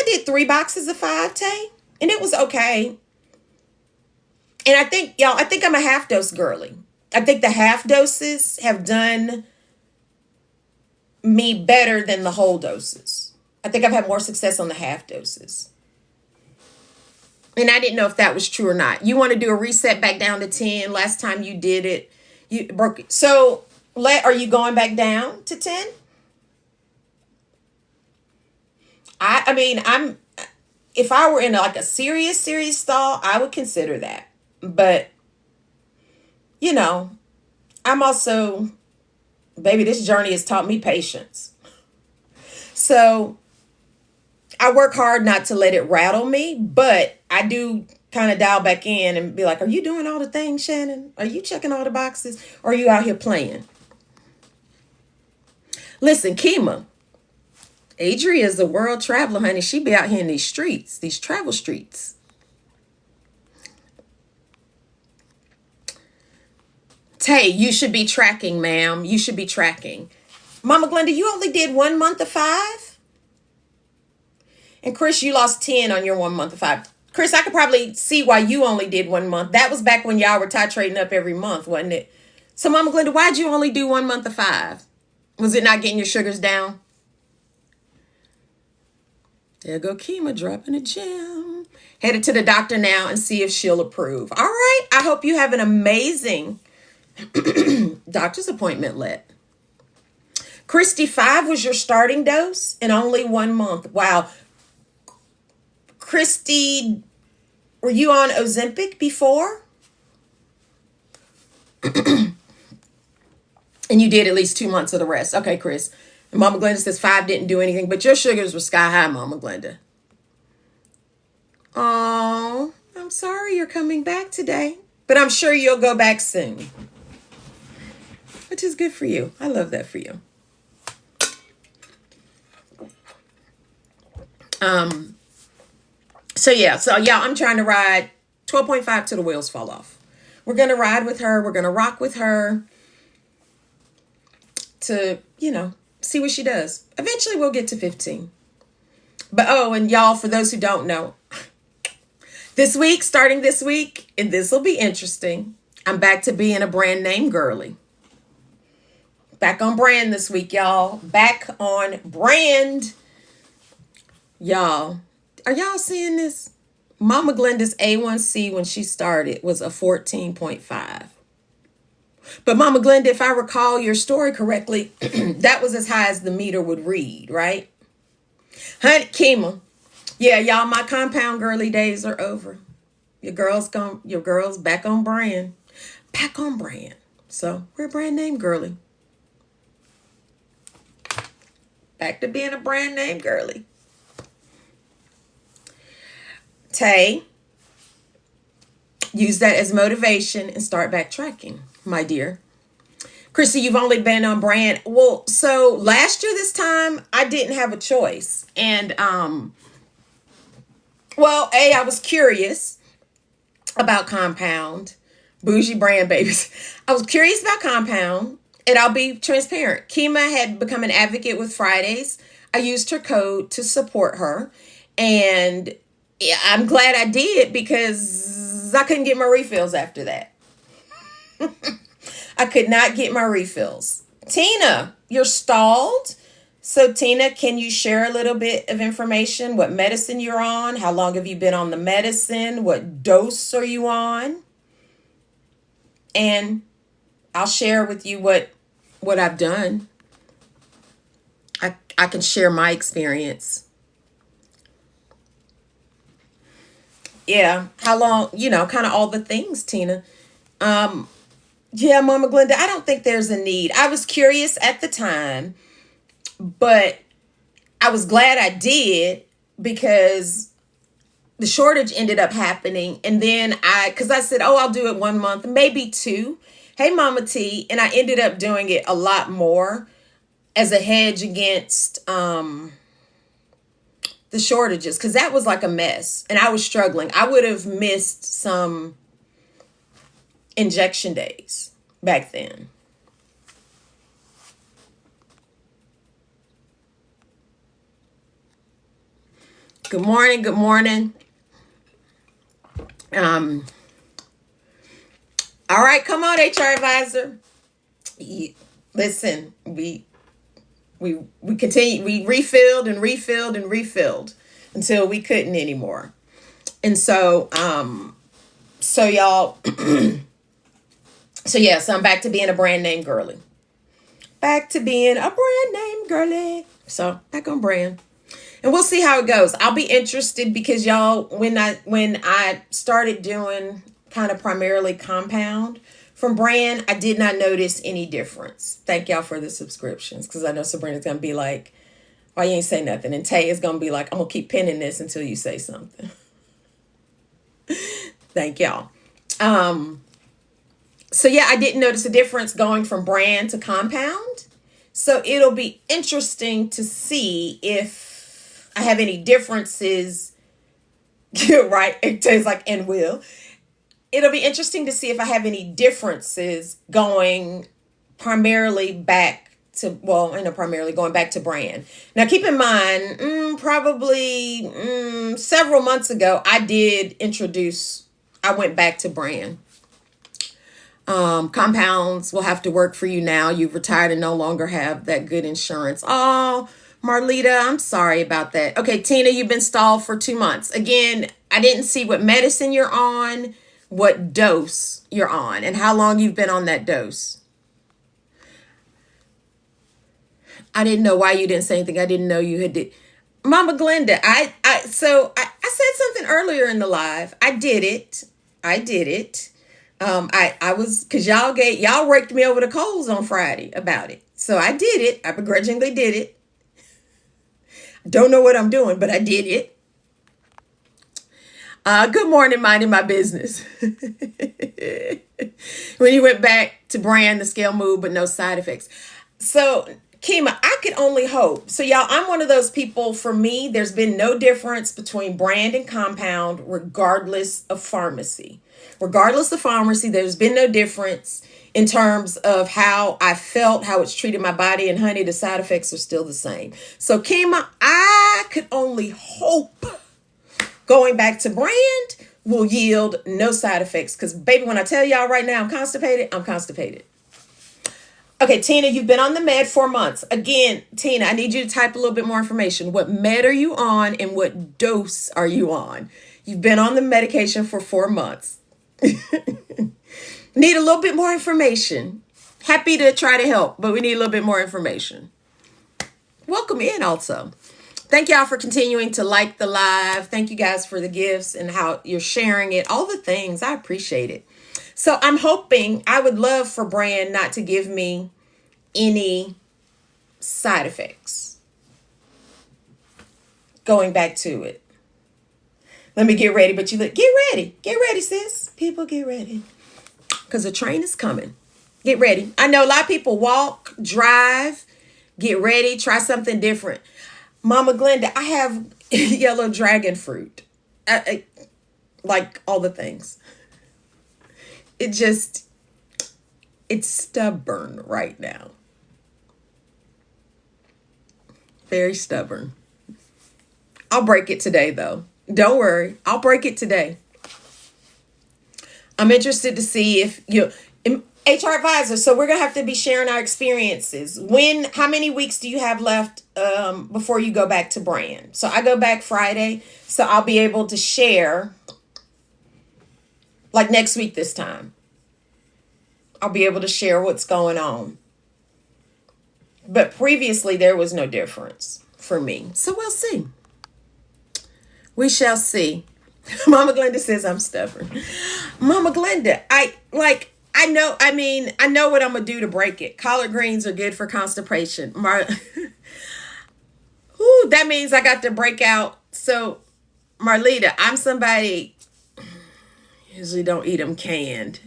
did 3 boxes of 5, Tay. And it was okay. And I think I'm a half dose girly. I think the half doses have done me better than the whole doses. I think I've had more success on the half doses. And I didn't know if that was true or not. You want to do a reset back down to 10? Last time you did it, you broke it. So are you going back down to 10? I mean, if I were in like a serious stall, I would consider that. But I'm also, baby, this journey has taught me patience. So I work hard not to let it rattle me, but I do kind of dial back in and be like, are you doing all the things, Shannon? Are you checking all the boxes? Or are you out here playing? Listen, Kima, Adria is a world traveler, honey. She be out here in these streets, these travel streets. Tay, you should be tracking, ma'am. You should be tracking. Mama Glenda, you only did 1 month of 5? And Chris, you lost 10 on your 1 month of 5. Chris, I could probably see why you only did 1 month. That was back when y'all were titrating up every month, wasn't it? So Mama Glenda, why'd you only do 1 month of 5? Was it not getting your sugars down? There go Kima dropping a gem. Headed to the doctor now and see if she'll approve. All right. I hope you have an amazing doctor's appointment let. Christy, 5 was your starting dose and only 1 month. Wow. Christy, were you on Ozempic before? And you did at least 2 months of the rest. Okay, Chris. And Mama Glenda says 5 didn't do anything, but your sugars were sky high, Mama Glenda. Oh, I'm sorry you're coming back today, but I'm sure you'll go back soon. Which is good for you. I love that for you. So yeah, I'm trying to ride 12.5 till the wheels fall off. We're going to ride with her. We're going to rock with her to, see what she does. Eventually we'll get to 15. But, and y'all, for those who don't know, starting this week, and this will be interesting, I'm back to being a brand name girly. Back on brand this week, y'all. Back on brand. Y'all, are y'all seeing this? Mama Glenda's A1C when she started was a 14.5. But Mama Glenda, if I recall your story correctly, that was as high as the meter would read, right? Honey, Kima. Yeah, y'all, my compound girly days are over. Your girl's back on brand. Back on brand. So we're brand name girly. Back to being a brand name girly. Tay, use that as motivation and start backtracking, my dear. Chrissy, you've only been on brand. Well, so last year this time, I didn't have a choice. And, I was curious about Compound. Bougie brand babies. I was curious about Compound, and I'll be transparent. Kima had become an advocate with Fridays. I used her code to support her, and I'm glad I did because I couldn't get my refills after that. I could not get my refills. Tina, you're stalled. So Tina, can you share a little bit of information? What medicine you're on? How long have you been on the medicine? What dose are you on? And I'll share with you what I've done. I can share my experience. Yeah, how long, kind of all the things, Tina. Yeah, Mama Glenda, I don't think there's a need. I was curious at the time, but I was glad I did because the shortage ended up happening. And then because I said, I'll do it 1 month, maybe 2. Hey, Mama T. And I ended up doing it a lot more as a hedge against the shortages, because that was like a mess and I was struggling. I would have missed some injection days back then. Good morning. Good morning. All right, come on, HR advisor. Listen, we continue, we refilled and refilled and refilled until we couldn't anymore. And so y'all, so I'm back to being a brand name girly. Back to being a brand name girly. So back on brand. And we'll see how it goes. I'll be interested because y'all, when I started doing kind of primarily Compound from brand, I did not notice any difference. Thank y'all for the subscriptions, because I know Sabrina's going to be like, why you ain't say nothing? And Tay is going to be like, I'm going to keep pinning this until you say something. Thank y'all. Um, so yeah, I didn't notice a difference going from brand to compound. So it'll be interesting to see if I have any differences. Right? It tastes like and will. It'll be interesting to see if I have any differences going primarily back to, well, I know primarily going back to brand. Now, keep in mind, probably several months ago, I went back to brand. Compounds will have to work for you now. You've retired and no longer have that good insurance. Oh, Marlita, I'm sorry about that. Okay, Tina, you've been stalled for 2 months. Again, I didn't see what medicine you're on, what dose you're on, and how long you've been on that dose. I didn't know why you didn't say anything. I didn't know you had did. Mama Glenda, I said something earlier in the live. I did it. I did it. I was, because y'all raked me over the coals on Friday about it. So I did it. I begrudgingly did it. Don't know what I'm doing, but I did it. Good morning, minding my business. When you went back to brand, the scale moved, but no side effects. So, Kima, I could only hope. So, y'all, I'm one of those people. For me, there's been no difference between brand and compound, regardless of pharmacy. Regardless of pharmacy, there's been no difference in terms of how I felt, how it's treated my body, and honey, the side effects are still the same. So, Kima, I could only hope going back to brand will yield no side effects. Because, baby, when I tell y'all right now I'm constipated, I'm constipated. Okay, Tina, you've been on the med 4 months. Again, Tina, I need you to type a little bit more information. What med are you on and what dose are you on? You've been on the medication for 4 months. Need a little bit more information. Happy to try to help, but we need a little bit more information. Welcome in also. Thank y'all for continuing to like the live. Thank you guys for the gifts and how you're sharing it. All the things. I appreciate it. So I'm hoping, I would love for brand not to give me any side effects. Going back to it. Let me get ready, but get ready. Get ready, sis. People, get ready. Because the train is coming. Get ready. I know a lot of people walk, drive, get ready, try something different. Mama Glenda, I have yellow dragon fruit. I like all the things. It's stubborn right now. Very stubborn. I'll break it today, though. Don't worry. I'll break it today. I'm interested to see if HR advisor. So we're going to have to be sharing our experiences. How many weeks do you have left before you go back to brand? So I go back Friday. So I'll be able to share like next week this time. I'll be able to share what's going on. But previously there was no difference for me. So we'll see. We shall see. Mama Glenda says I'm stubborn. Mama Glenda, I know what I'm going to do to break it. Collard greens are good for constipation. That means I got to break out. So, Marlita, I'm somebody, usually don't eat them canned.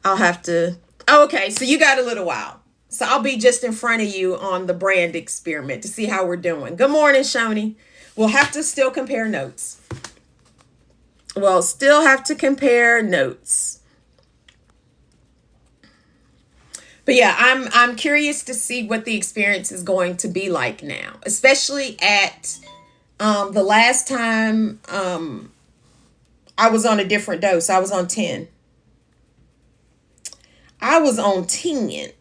I'll have to, okay, so you got a little while. So I'll be just in front of you on the brand experiment to see how we're doing. Good morning, Shoni. We'll have to still compare notes. We'll still have to compare notes. But yeah, I'm curious to see what the experience is going to be like now, especially at the last time I was on a different dose. I was on 10.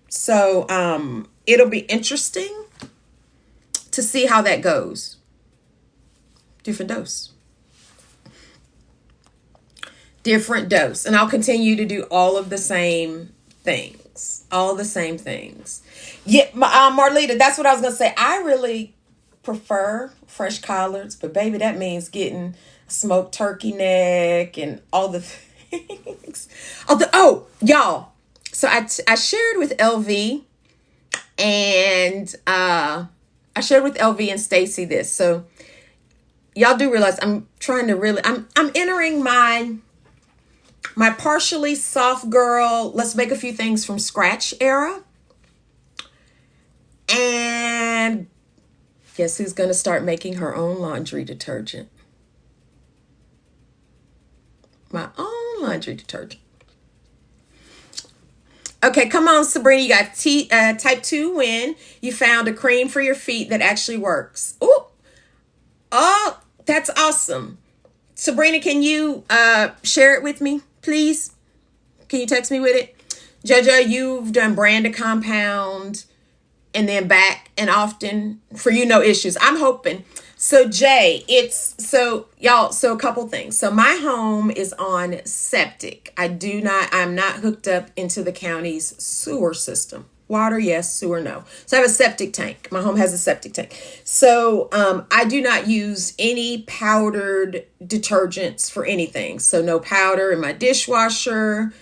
So it'll be interesting to see how that goes. Different dose. And I'll continue to do all of the same things. Yeah, Marlita, that's what I was going to say. I really prefer fresh collards, but baby, that means getting smoked turkey neck and all the things. Y'all. So I shared with LV and Stacy this. So y'all do realize I'm trying to really, I'm entering my partially soft girl, let's make a few things from scratch era. And guess who's going to start making her own laundry detergent? My own laundry detergent. Okay, come on, Sabrina. You got type 2 win. You found a cream for your feet that actually works. Ooh. Oh, that's awesome. Sabrina, can you share it with me, please? Can you text me with it? JoJo, you've done brand to compound and then back and often for you, no issues. I'm hoping. So Jay, so a couple things. So my home is on septic. I'm not hooked up into the county's sewer system. Water, yes. Sewer, no. So I have a septic tank. My home has a septic tank. So I do not use any powdered detergents for anything. So no powder in my dishwasher,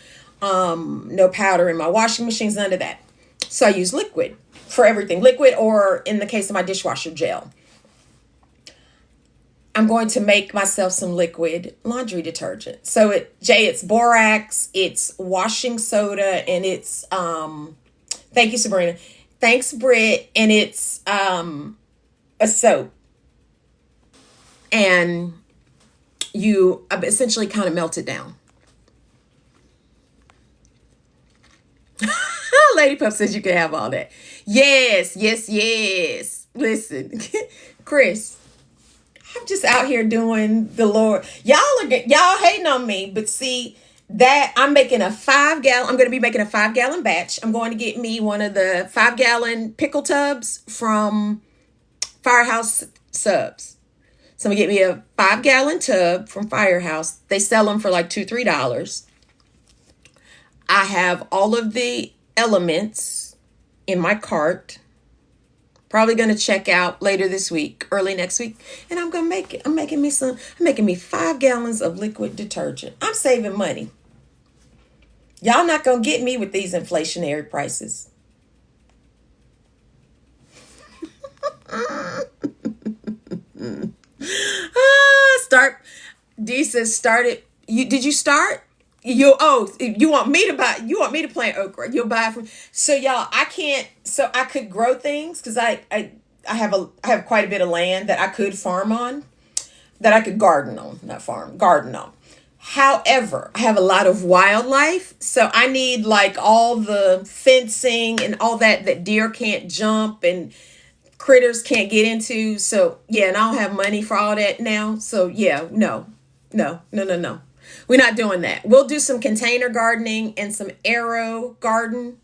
no powder in my washing machines, none of that. So I use liquid for everything. Liquid, or in the case of my dishwasher, gel. I'm going to make myself some liquid laundry detergent. So it's borax, it's washing soda, and it's thank you, Sabrina. Thanks, Britt, and it's a soap. And you essentially kind of melt it down. Lady Pup says you can have all that. Yes, yes, yes. Listen, Chris, I'm just out here doing the Lord. Y'all hating on me, but see that I'm making a 5-gallon. I'm going to be making a 5-gallon batch. I'm going to get me one of the 5-gallon pickle tubs from Firehouse Subs. So I'm going to get me a 5-gallon tub from Firehouse. They sell them for like $2-3. I have all of the elements in my cart. Probably going to check out later this week, early next week, and I'm going to make it. I'm making me 5 gallons of liquid detergent. I'm saving money. Y'all not going to get me with these inflationary prices. D says start it. Did you start? You want me to plant okra. You'll buy from. So y'all, I could grow things because I have quite a bit of land that I could farm on, that I could garden on, garden on. However, I have a lot of wildlife, so I need like all the fencing and all that deer can't jump and critters can't get into. So yeah, and I don't have money for all that now. So yeah, no. We're not doing that. We'll do some container gardening and some aero garden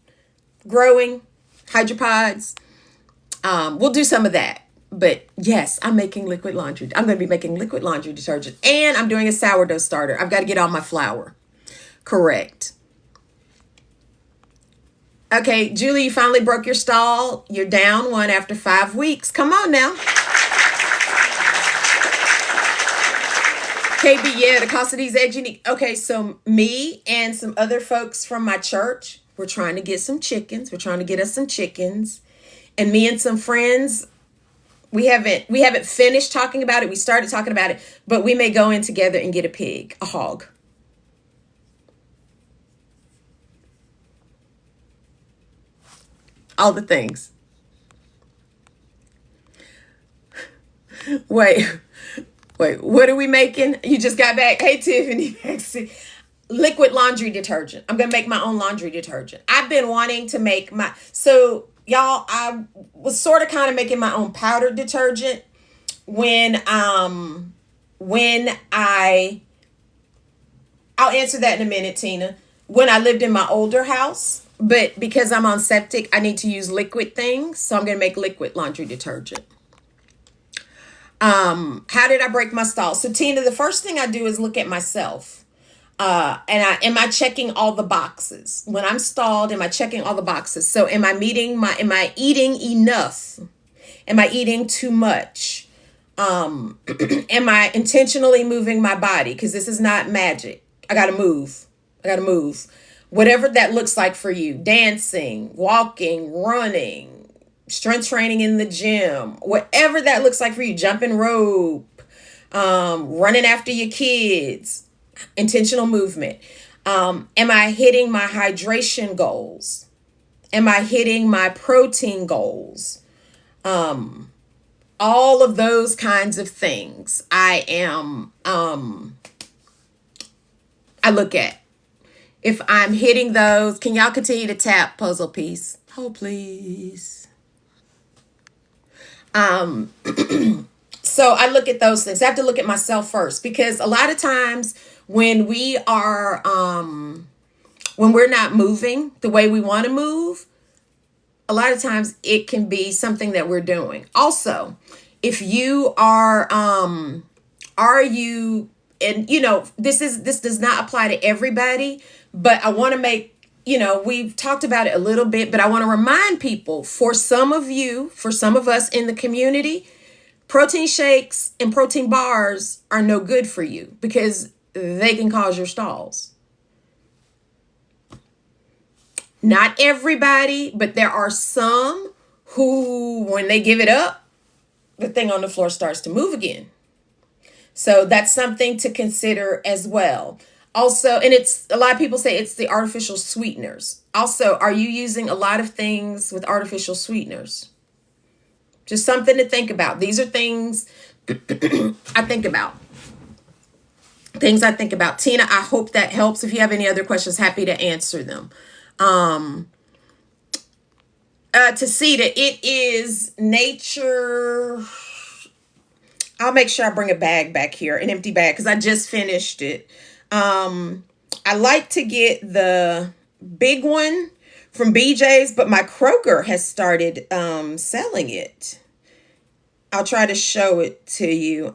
growing, hydropods. We'll do some of that. But yes, I'm making liquid laundry. I'm going to be making liquid laundry detergent. And I'm doing a sourdough starter. I've got to get all my flour correct. Okay, Julie, you finally broke your stall. You're down one after 5 weeks. Come on now. KB, yeah, the cost of these eggs unique. Okay, so me and some other folks from my church, we're trying to get some chickens. We're trying to get us some chickens. And me and some friends, we haven't finished talking about it. We started talking about it, but we may go in together and get a pig, a hog. All the things. Wait, what are we making? You just got back. Hey, Tiffany. Liquid laundry detergent. I'm going to make my own laundry detergent. I've been wanting to make so y'all, I was sort of kind of making my own powdered detergent when I'll answer that in a minute, Tina. When I lived in my older house, but because I'm on septic, I need to use liquid things. So I'm going to make liquid laundry detergent. How did I break my stall? So Tina, the first thing I do is look at myself. Am I checking all the boxes? When I'm stalled, am I checking all the boxes? So am I eating enough? Am I eating too much? Am I intentionally moving my body? Because this is not magic. I gotta move. Whatever that looks like for you. Dancing, walking, running, strength training in the gym, whatever that looks like for you, jumping rope, running after your kids, intentional movement. Am I hitting my hydration goals? Am I hitting my protein goals? All of those kinds of things I look at. If I'm hitting those, can y'all continue to tap puzzle piece? Oh, please. So I look at those things. I have to look at myself first, because a lot of times when we are when we're not moving the way we want to move, a lot of times it can be something that we're doing. Also, if you are you, and this does not apply to everybody, but I want to make, we've talked about it a little bit, but I want to remind people, for some of you, for some of us in the community, protein shakes and protein bars are no good for you because they can cause your stalls. Not everybody, but there are some who, when they give it up, the thing on the floor starts to move again. So that's something to consider as well. Also, and it's, a lot of people say it's the artificial sweeteners. Also, are you using a lot of things with artificial sweeteners? Just something to think about. These are things I think about. Things I think about. Tina, I hope that helps. If you have any other questions, happy to answer them. Tacita, it is nature. I'll make sure I bring a bag back here, an empty bag, because I just finished it. I like to get the big one from BJ's, but my Kroger has started selling it. I'll try to show it to you.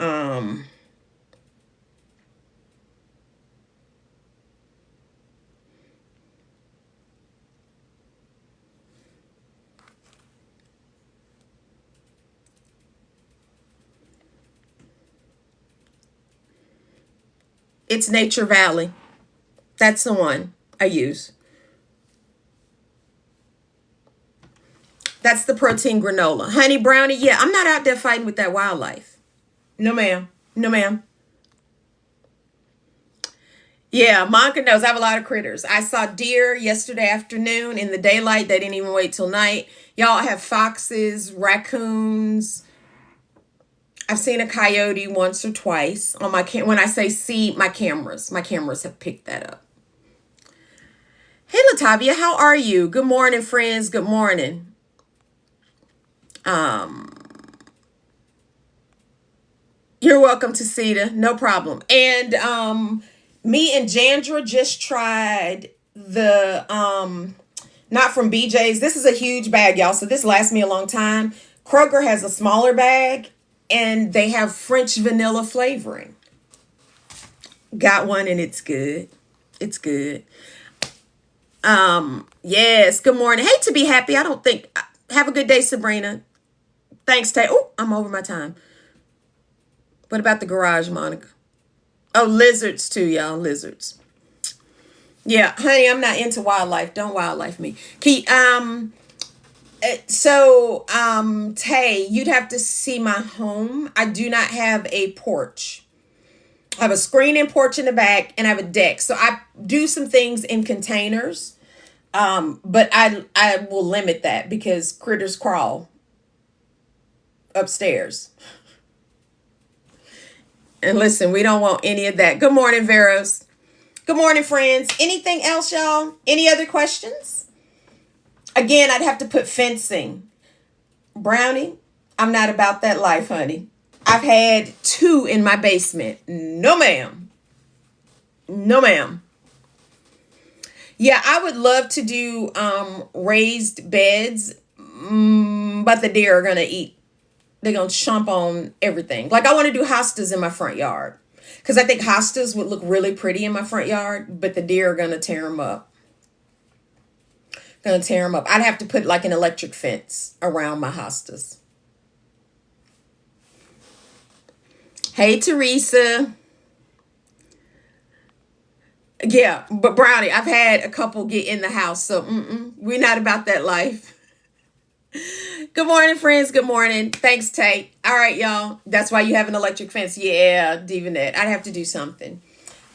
It's Nature Valley. That's the one I use. That's the protein granola. Honey brownie, yeah, I'm not out there fighting with that wildlife. No, ma'am. No, ma'am. Yeah, Monica knows I have a lot of critters. I saw deer yesterday afternoon in the daylight. They didn't even wait till night. Y'all, have foxes, raccoons. I've seen a coyote once or twice on my when I say see, my cameras have picked that up. Hey, Latavia, how are you? Good morning, friends. Good morning. You're welcome, Tacita. No problem. And me and Jandra just tried the not from BJ's. This is a huge bag, y'all. So this lasts me a long time. Kroger has a smaller bag, and they have French vanilla flavoring. Got one, and it's good. It's good. Yes. Good morning. Hey, to be happy. I don't think. Have a good day, Sabrina. Thanks, Tay. Oh, I'm over my time. What about the garage, Monica? Oh, lizards too, y'all. Lizards. Yeah, honey, I'm not into wildlife. Don't wildlife me. Tay, you'd have to see my home. I do not have a porch. I have a screen and porch in the back, and I have a deck. So I do some things in containers. But I will limit that because critters crawl upstairs. And listen, we don't want any of that. Good morning, Veros. Good morning, friends. Anything else, y'all? Any other questions? Again, I'd have to put fencing. Brownie, I'm not about that life, honey. I've had 2 in my basement. No, ma'am. No, ma'am. Yeah, I would love to do raised beds, but the deer are going to eat. They're going to chomp on everything. Like, I want to do hostas in my front yard because I think hostas would look really pretty in my front yard, but the deer are going to tear them up. Going to tear them up. I'd have to put like an electric fence around my hostas. Hey, Teresa. Yeah, but Brownie, I've had a couple get in the house, so we're not about that life. Good morning, friends. Good morning. Thanks, Tate. All right, y'all. That's why you have an electric fence. Yeah, Divanet. I'd have to do something.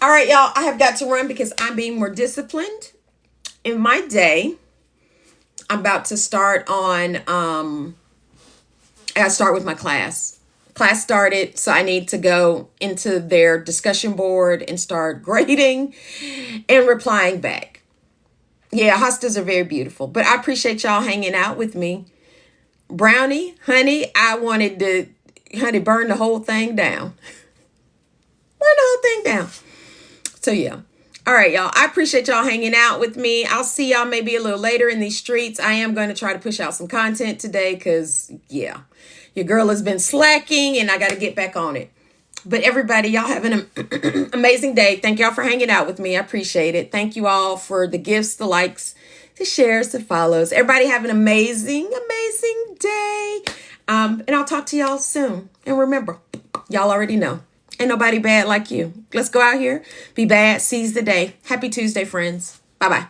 All right, y'all. I have got to run because I'm being more disciplined in my day. I'm about to start on, I gotta start with my class. Class started, so I need to go into their discussion board and start grading and replying back. Yeah, hostas are very beautiful, but I appreciate y'all hanging out with me. Brownie, honey, I wanted to, honey, burn the whole thing down. Burn the whole thing down. So yeah. All right, y'all. I appreciate y'all hanging out with me. I'll see y'all maybe a little later in these streets. I am going to try to push out some content today because, yeah, your girl has been slacking and I got to get back on it. But everybody, y'all have an amazing day. Thank y'all for hanging out with me. I appreciate it. Thank you all for the gifts, the likes, the shares, the follows. Everybody have an amazing, amazing day. And I'll talk to y'all soon. And remember, y'all already know, ain't nobody bad like you. Let's go out here, be bad, seize the day. Happy Tuesday, friends. Bye-bye.